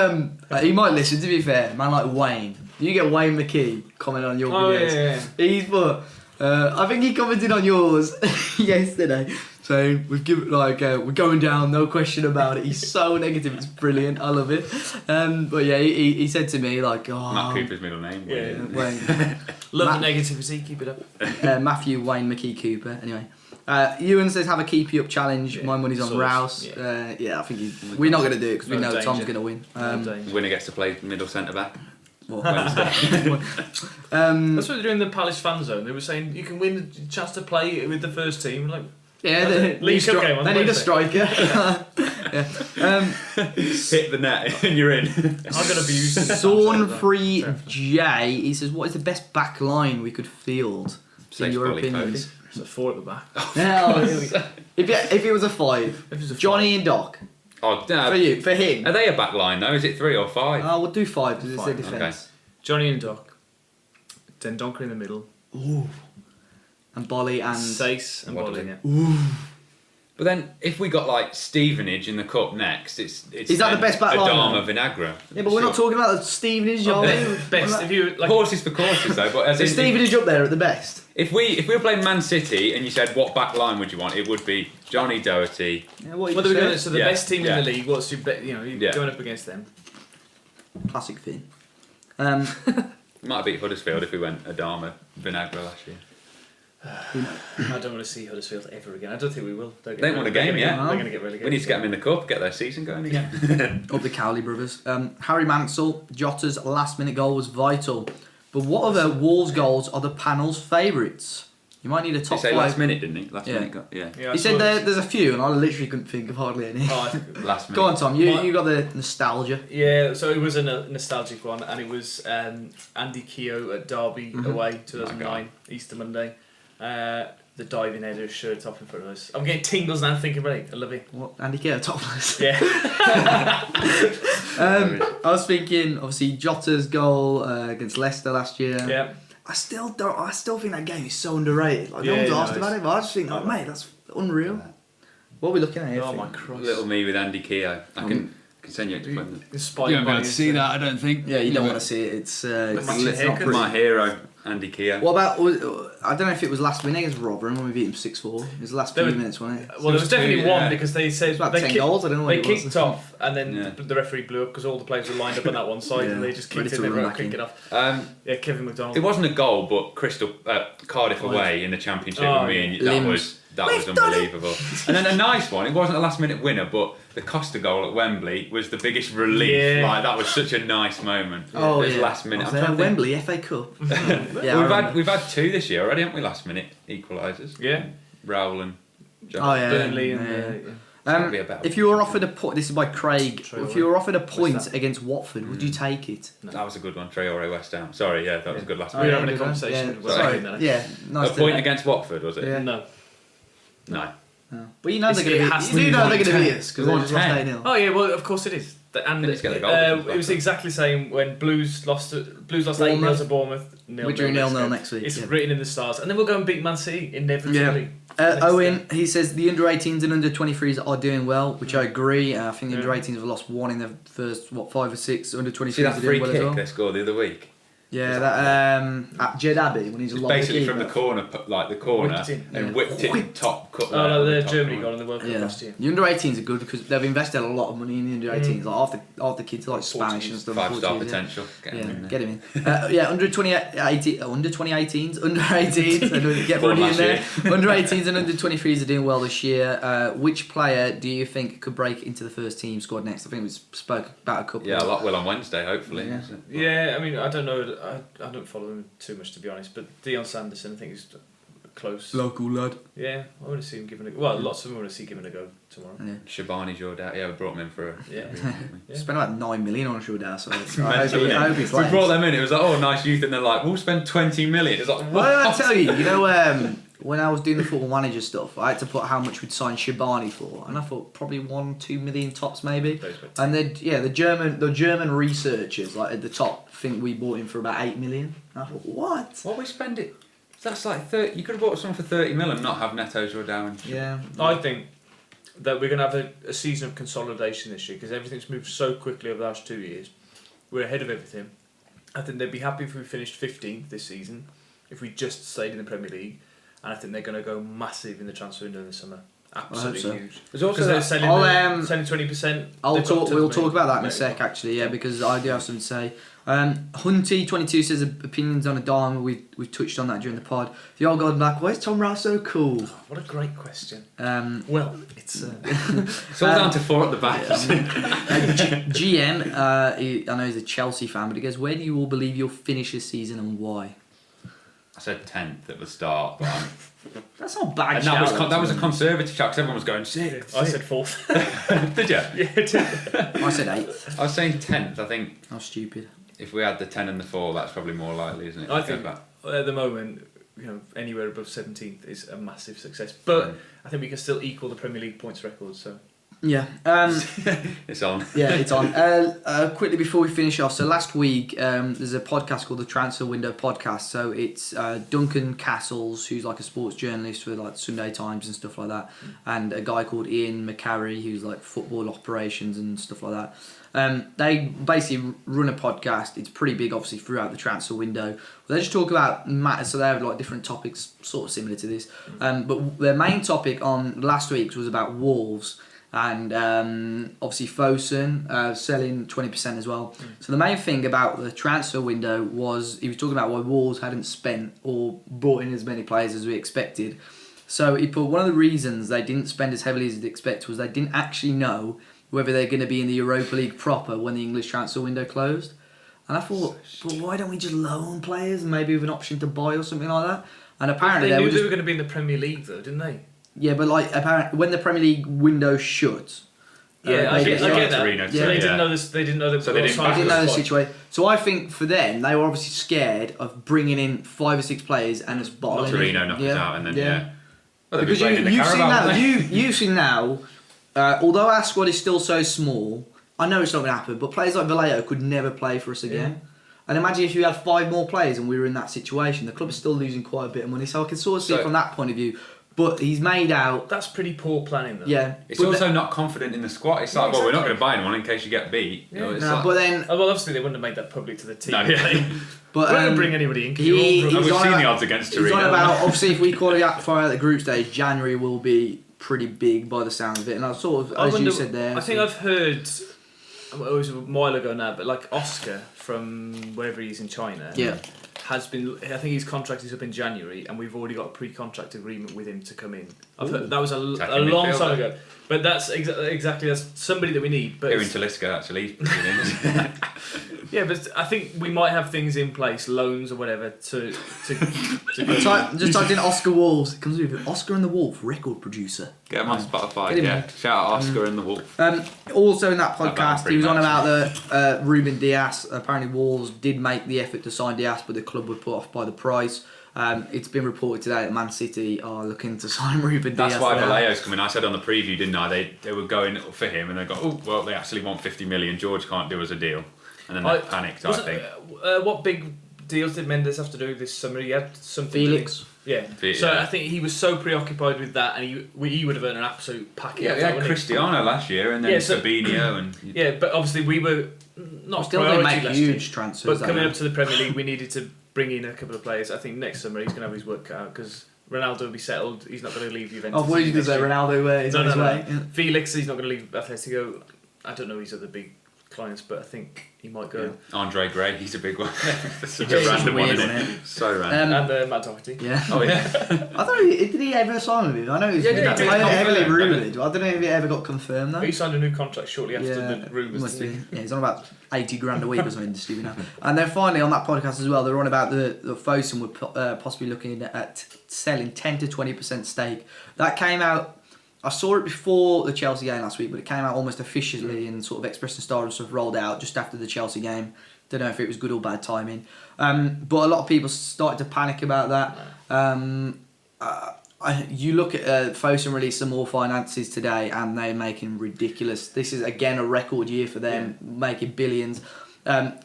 he might listen, to be fair, man like Wayne. You get Wayne McKee comment on your videos. yeah. He's put, I think he commented on yours yesterday, saying we're going down, no question about it. He's so negative, it's brilliant. I love it. But yeah, he said to me like, oh, Matt Cooper's middle name. Yeah. Wayne, love the negativity, keep it up. Matthew Wayne McKee Cooper. Anyway. Ewan says have a keep you up challenge. Yeah, My money's on source, Rouse. yeah. I think we're not going to do it because we No know danger. Tom's going to win. Winner gets to play middle centre back. Well, That's what they're doing in the Palace fan zone. They were saying you can win a chance to play with the first team. Like, yeah, they League Cup game on they need a Wednesday. striker. yeah. Hit the net and you're in. I'm gonna be using Sawn3 J. He says, "What is the best back line we could field?" Safe In your volley, opinions. It's a 4 at the back. Now, if it was a 5, If it was a Johnny and Doc Oh, for him. are they a back line though? Is it 3 or 5? We'll do 5 because it's their 5, defence. Johnny and Doc. Then Donker in the middle. Ooh. And Bolly and Sace and Waddle. Bolly. Yeah. But then, if we got like Stevenage in the cup next, it's Is that the best back line, Adama though? Vinagra. yeah, but we're not talking about the Stevenage. Are we? Best if you like. Horses for courses though. But as Is in, Stevenage up there at the best? if we were playing Man City and you said what back line would you want, it would be Johnny Doherty. Yeah, What are we going? So the Yeah, best team yeah. in the league. What's your you're Yeah. going up against them? Classic Finn. We might have beat Huddersfield if we went Adama Vinagra last year. I don't want to see Huddersfield ever again. I don't think we will. They ain't won a game yet. They're going to get relegated. We need to get them in the cup, get their season going again. Up the Cowley brothers. Harry Mansell, Jota's last minute goal was vital. But what other Wolves goals are the panel's favourites? You might need a Did top he say 5. last minute, didn't he? Last Yeah. minute got, yeah. Yeah, I He said saw there's a few, and I literally couldn't think of hardly any. Oh, I think Last minute. Go on, Tom. You What? got the nostalgia. yeah, so it was a nostalgic one, and it was Andy Keogh at Derby away, 2009, Easter Monday. The diving header, shirt off in front of us. I'm getting tingles now thinking about it. I love it. What? Andy Kerr, topless. Yeah. I was thinking, obviously, Jota's goal against Leicester last year. Yeah. I still think that game is so underrated. Like, no Yeah, one's yeah, asked no, about it, but I just think, like, mate, that's unreal. What are we looking at here? Oh Finn? my Christ. Little me with Andy Keogh. I can send you a clip. Inspired You won't be by able to his, see that, I don't think. Yeah, you don't want to see it. It's Matching not haircuts. pretty. My hero, Andy Keogh. What about? I don't know if it was last win against Rotherham when we beat him 6-4. It was the last There few was- minutes, wasn't it? Well, there was definitely two, one yeah. because they said It's about they 10 kicked- goals. I don't know what They it was. kicked off, and then Yeah. the referee blew up because all the players were lined up on that one side, Yeah. and they just Ready kicked to in run there, back kick in. it off. Um, Yeah, Kevin McDonald. it wasn't a goal, but Cardiff away in the Championship Oh, with me, and Limbs. that was unbelievable. And then a nice one. It wasn't a last minute winner, but the Costa goal at Wembley was the biggest relief. Yeah. Like that was such a nice moment. Oh, it was yeah. last minute. Was I'm there trying to think. Wembley FA Cup. Yeah, I remember. we've had 2 this year already, haven't we? Last minute equalisers. Yeah. Raoul and John. Oh yeah. Burnley and yeah. That'd be a better If you were offered a point, this is by Craig. Traore. If you were offered a point that? against Watford, would you take it? That was a good one. Traore West Ham. Sorry, yeah, that was a good last We were minute. having a good one. conversation Yeah, with sorry. Wayne, Yeah, nice. A point against Watford, was it? Yeah. No. No. But you know It's- they're it going has to to be. You be know they're 1-10. going to beat us because We they won just lost 10. 8-0. Oh yeah, well of course it is. And Didn't get the goal, did they? it was exactly the same when Blues lost 8-0 Bournemouth. to Bournemouth. We drew 0-0 next week, It's yeah. written in the stars, and then we'll go and beat Man City inevitably. Next Owen, game. he says the under 18s and under 23s are doing well, which I agree. I think the under Yeah. 18s have lost 1 in their first 5 or 6. Under 23s See that are free doing well kick as well. they scored the other week? Yeah, that at Jed Abbey when he's a basically from the corner, whipped it top cut. Oh, no, Germany got in the World Cup last year. The under-18s are good because they've invested a lot of money in the under-18s. Like half the kids are like Spanish and stuff. 5-star potential. Get him in. Under 2018s, get money in there. Under 18s and under 23s are doing well this year. Which player do you think could break into the first team squad next? I think we spoke about a couple. Yeah, a lot will on Wednesday, hopefully. Yeah, I mean, I don't know. I don't follow him too much, to be honest. But Dion Sanderson, I think he's close. Local lad. Yeah, I want to see him given a go. Well, lots of them want to see given a go tomorrow. Yeah. Shabani's your dad. Yeah, we brought him in for a... Spent about 9 million on Shudar, so I hope he's we brought them in, it was like, oh, nice youth, and they're like, we'll spend 20 million. It's like, what? What did I tell you? When I was doing the Football Manager stuff, I had to put how much we'd sign Shabani for, and I thought probably 1-2 million tops maybe. And the German researchers like at the top think we bought him for about 8 million. And I thought, what we spend it? That's like 30. You could have bought someone for 30 mil and not have Neto Jordan. Yeah. I think that we're going to have a season of consolidation this year because everything's moved so quickly over the last 2 years. We're ahead of everything. I think they'd be happy if we finished 15th this season, if we just stayed in the Premier League. And I think they're going to go massive in the transfer window this summer. Absolutely huge. There's also they're selling 20%. We'll talk about that in a sec, actually. Yeah, because I do have something to say. Hunty22 says opinions on a dime. We've touched on that during the pod. The old god black. Why is Tom Rouse so cool? Oh, what a great question. Well, it's it's all down to 4 at the back. GM, I know he's a Chelsea fan, but he goes, "Where do you all believe you'll finish this season and why?" I said 10th at the start, but that's not a bad. And that was a conservative shout because everyone was going 6th. I said 4th. Did you? Yeah, I did. I said 8th. I was saying 10th. I think. How stupid. If we had the 10 and the 4, that's probably more likely, isn't it? I think at the moment, anywhere above 17th is a massive success. But I think we can still equal the Premier League points record. So. Yeah. It's on. Yeah, it's on. Quickly before we finish off, so last week there's a podcast called the Transfer Window Podcast. So it's Duncan Castles, who's like a sports journalist for like Sunday Times and stuff like that, and a guy called Ian McCarry, who's like football operations and stuff like that. They basically run a podcast. It's pretty big, obviously, throughout the transfer window. They just talk about matters, so they have like different topics, sort of similar to this. But their main topic on last week's was about Wolves. And obviously Fosun selling 20% as well. So the main thing about the transfer window was he was talking about why Wolves hadn't spent or brought in as many players as we expected. So he put one of the reasons they didn't spend as heavily as they'd expect was they didn't actually know whether they're going to be in the Europa League proper when the English transfer window closed. And I thought, but why don't we just loan players and maybe with an option to buy or something like that? And apparently they knew they were going to be in the Premier League though, didn't they? Yeah, but like apparently when the Premier League window shut. Yeah, I get that. Torino, so they didn't know this. They didn't know the. So they didn't know the situation. So I think for them, they were obviously scared of bringing in 5 or 6 players and just bottling. Torino knocked us out, and then Well, because you've seen now. Although our squad is still so small, I know it's not going to happen. But players like Vallejo could never play for us again. Yeah. And imagine if you had 5 more players and we were in that situation. The club is still losing quite a bit of money. So I can sort of see it from that point of view. But he's made out... That's pretty poor planning, though. Yeah. It's also not confident in the squad. It's like, well, we're not going to buy anyone in case you get beat. Yeah. But then... Oh, well, obviously they wouldn't have made that public to the team. No, yeah. But we don't bring anybody in. We've seen the odds against Torino. He's on about, obviously, if we qualify out the group stage, January will be pretty big by the sound of it. And I sort of, you said there... I think I've heard... It was a while ago now, but like Oscar from wherever he is in China... Yeah. Has been. I think his contract is up in January, and we've already got a pre-contract agreement with him to come in. I've heard, that was a long time ago, but that's exactly that's somebody that we need. But here in Talisca, actually. Yeah, but I think we might have things in place, loans or whatever, to just typed in Oscar Wolves. It comes with Oscar and the Wolf, record producer. Get him on Spotify. Yeah, shout out Oscar and the Wolf. Also in that podcast, he was on about the Ruben Dias. Apparently, Wolves did make the effort to sign Dias, but the club were put off by the price. It's been reported today that Man City are looking to sign Ruben Dias. That's why Vallejo's coming. I said on the preview, didn't I? They were going for him, and they got, oh well, they actually want 50 million. George can't do us a deal, and then they panicked. I think. What big deals did Mendes have to do this summer? He had something. Felix. So I think he was so preoccupied with that, and he would have earned an absolute packet. Yeah, we had Cristiano last year, and then Fabinho, and but obviously we were not still going to make last huge year, transfers. but coming up to the Premier League, we needed to bring in a couple of players. I think next summer he's going to have his work cut out because Ronaldo will be settled. He's not going to leave Juventus. Oh, what are you going to say? Ronaldo is on his way. No. Felix, he's not going to leave Atletico. I don't know his other big clients, but I think he might go. Yeah. Andre Gray, he's a big one. Such Yeah, a random one, weird, isn't isn't it? So random. And Matt Doherty. Yeah. Oh yeah. I thought did he ever sign with him? I know he was heavily rumoured. I don't know if it ever got confirmed though. He signed a new contract shortly after the rumours. Must be. Yeah, he's on about 80 grand a week or something stupid now. And then finally on that podcast as well, they were on about the Fosun were possibly looking at selling 10 to 20% stake. That came out. I saw it before the Chelsea game last week, but it came out almost officially and sort of Express and Star and stuff rolled out just after the Chelsea game. Don't know if it was good or bad timing. But a lot of people started to panic about that. You look at Fosun released some more finances today and they're making ridiculous. This is again a record year for them, making billions.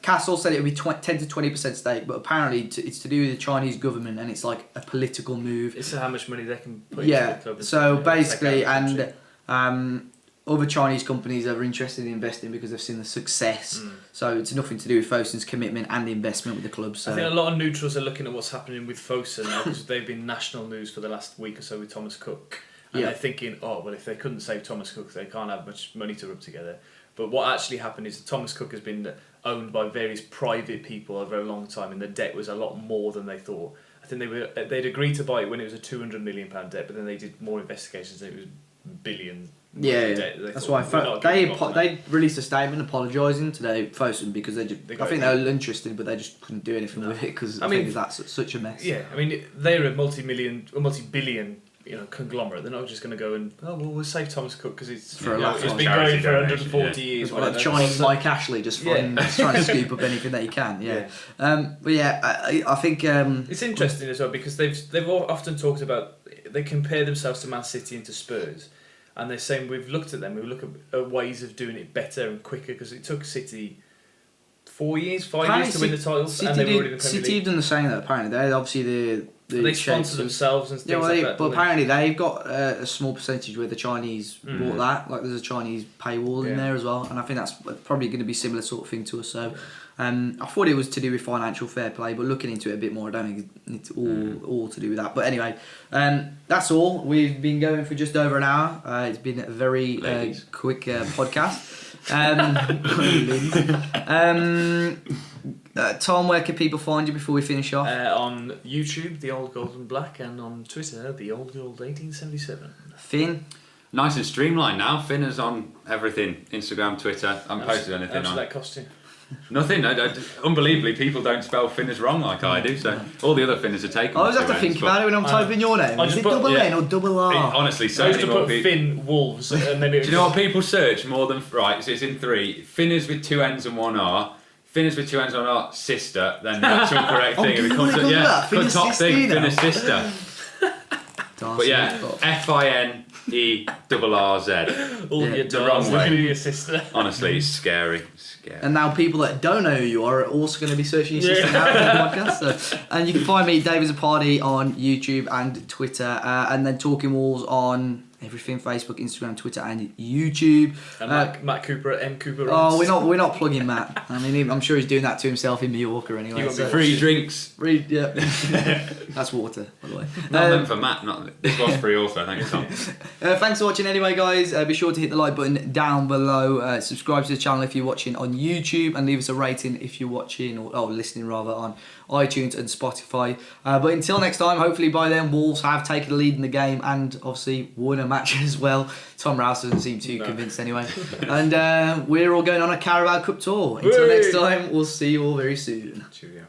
Castle said it would be 10 to 20% stake, but apparently it's to do with the Chinese government and it's like a political move. It's how much money they can put into the club. So basically, and other Chinese companies are interested in investing because they've seen the success. So it's nothing to do with Fosun's commitment and the investment with the club. So I think a lot of neutrals are looking at what's happening with Fosun now because they've been national news for the last week or so with Thomas Cook. And they're thinking, oh, well, if they couldn't save Thomas Cook, they can't have much money to rub together. But what actually happened is that Thomas Cook has been owned by various private people over a long time, and the debt was a lot more than they thought. I think they'd agreed to buy it when it was a £200 million debt, but then they did more investigations and it was billion. Debt. That's why they released a statement apologising today, Fosun, because I think they were interested, but they just couldn't do anything with it because I think that's such a mess. Yeah, I mean they're a multi-billion. Conglomerate. They're not just going to go and we'll save Thomas Cook because it's been going for 140 years. Like Chinese Mike Ashley just trying to scoop up anything that he can. But I think it's interesting as well because they've often talked about they compare themselves to Man City and to Spurs, and they're saying we've looked at them. We look at ways of doing it better and quicker because it took City 5 years to win the titles, and they were already in the Premier League. City have done the same though. Apparently, they're obviously they sponsor themselves and things like that. But apparently they've got a small percentage where the Chinese bought that. Like there's a Chinese paywall in there as well, and I think that's probably going to be a similar sort of thing to us. So I thought it was to do with financial fair play, but looking into it a bit more, I don't think it's all to do with that. But anyway, that's all. We've been going for just over an hour. It's been a very quick podcast. Tom, where can people find you before we finish off? On YouTube, The Old Gold and Black, and on Twitter, The Old Gold 1877. Finn? Nice and streamlined now. Finerrz on everything. Instagram, Twitter. I haven't posted anything on. How much did that cost you? Nothing. Unbelievably, people don't spell Finerrz wrong like I do, so all the other Finerrz are taken. I always have to think about it when I'm typing your name. Is it double N or double R? Honestly, so I used to put Finn Wolves, and then do you know what people search more than... Right, so it's in 3. Finerrz with 2 N's and 1 R. Finerrz with 2 N's and 1 R, sister, then the actual correct thing. It becomes top thing, Finerrz sister. But yeah, FINERRZ. All your the wrong way. Your sister. Honestly, it's scary. And now people that don't know who you are also going to be searching your sister now on the podcast. So, and you can find me, David Zapardi, on YouTube and Twitter, and then Talking Walls on everything: Facebook, Instagram, Twitter, and YouTube. And Matt Cooper at M Cooper. Oh, we're not plugging Matt. I mean, I'm sure he's doing that to himself in Mallorca anyway. Free drinks. Yeah. That's water, by the way. Not meant for Matt. This was free also. Thank you, Tom. Thanks for watching anyway, guys. Be sure to hit the like button down below. Subscribe to the channel if you're watching on YouTube, and leave us a rating if you're watching or listening rather on iTunes and Spotify. But until next time, hopefully by then Wolves have taken the lead in the game and obviously won a match as well. Tom Rouse doesn't seem too convinced anyway. And we're all going on a Carabao Cup tour. Until next time, we'll see you all very soon. Cheerio.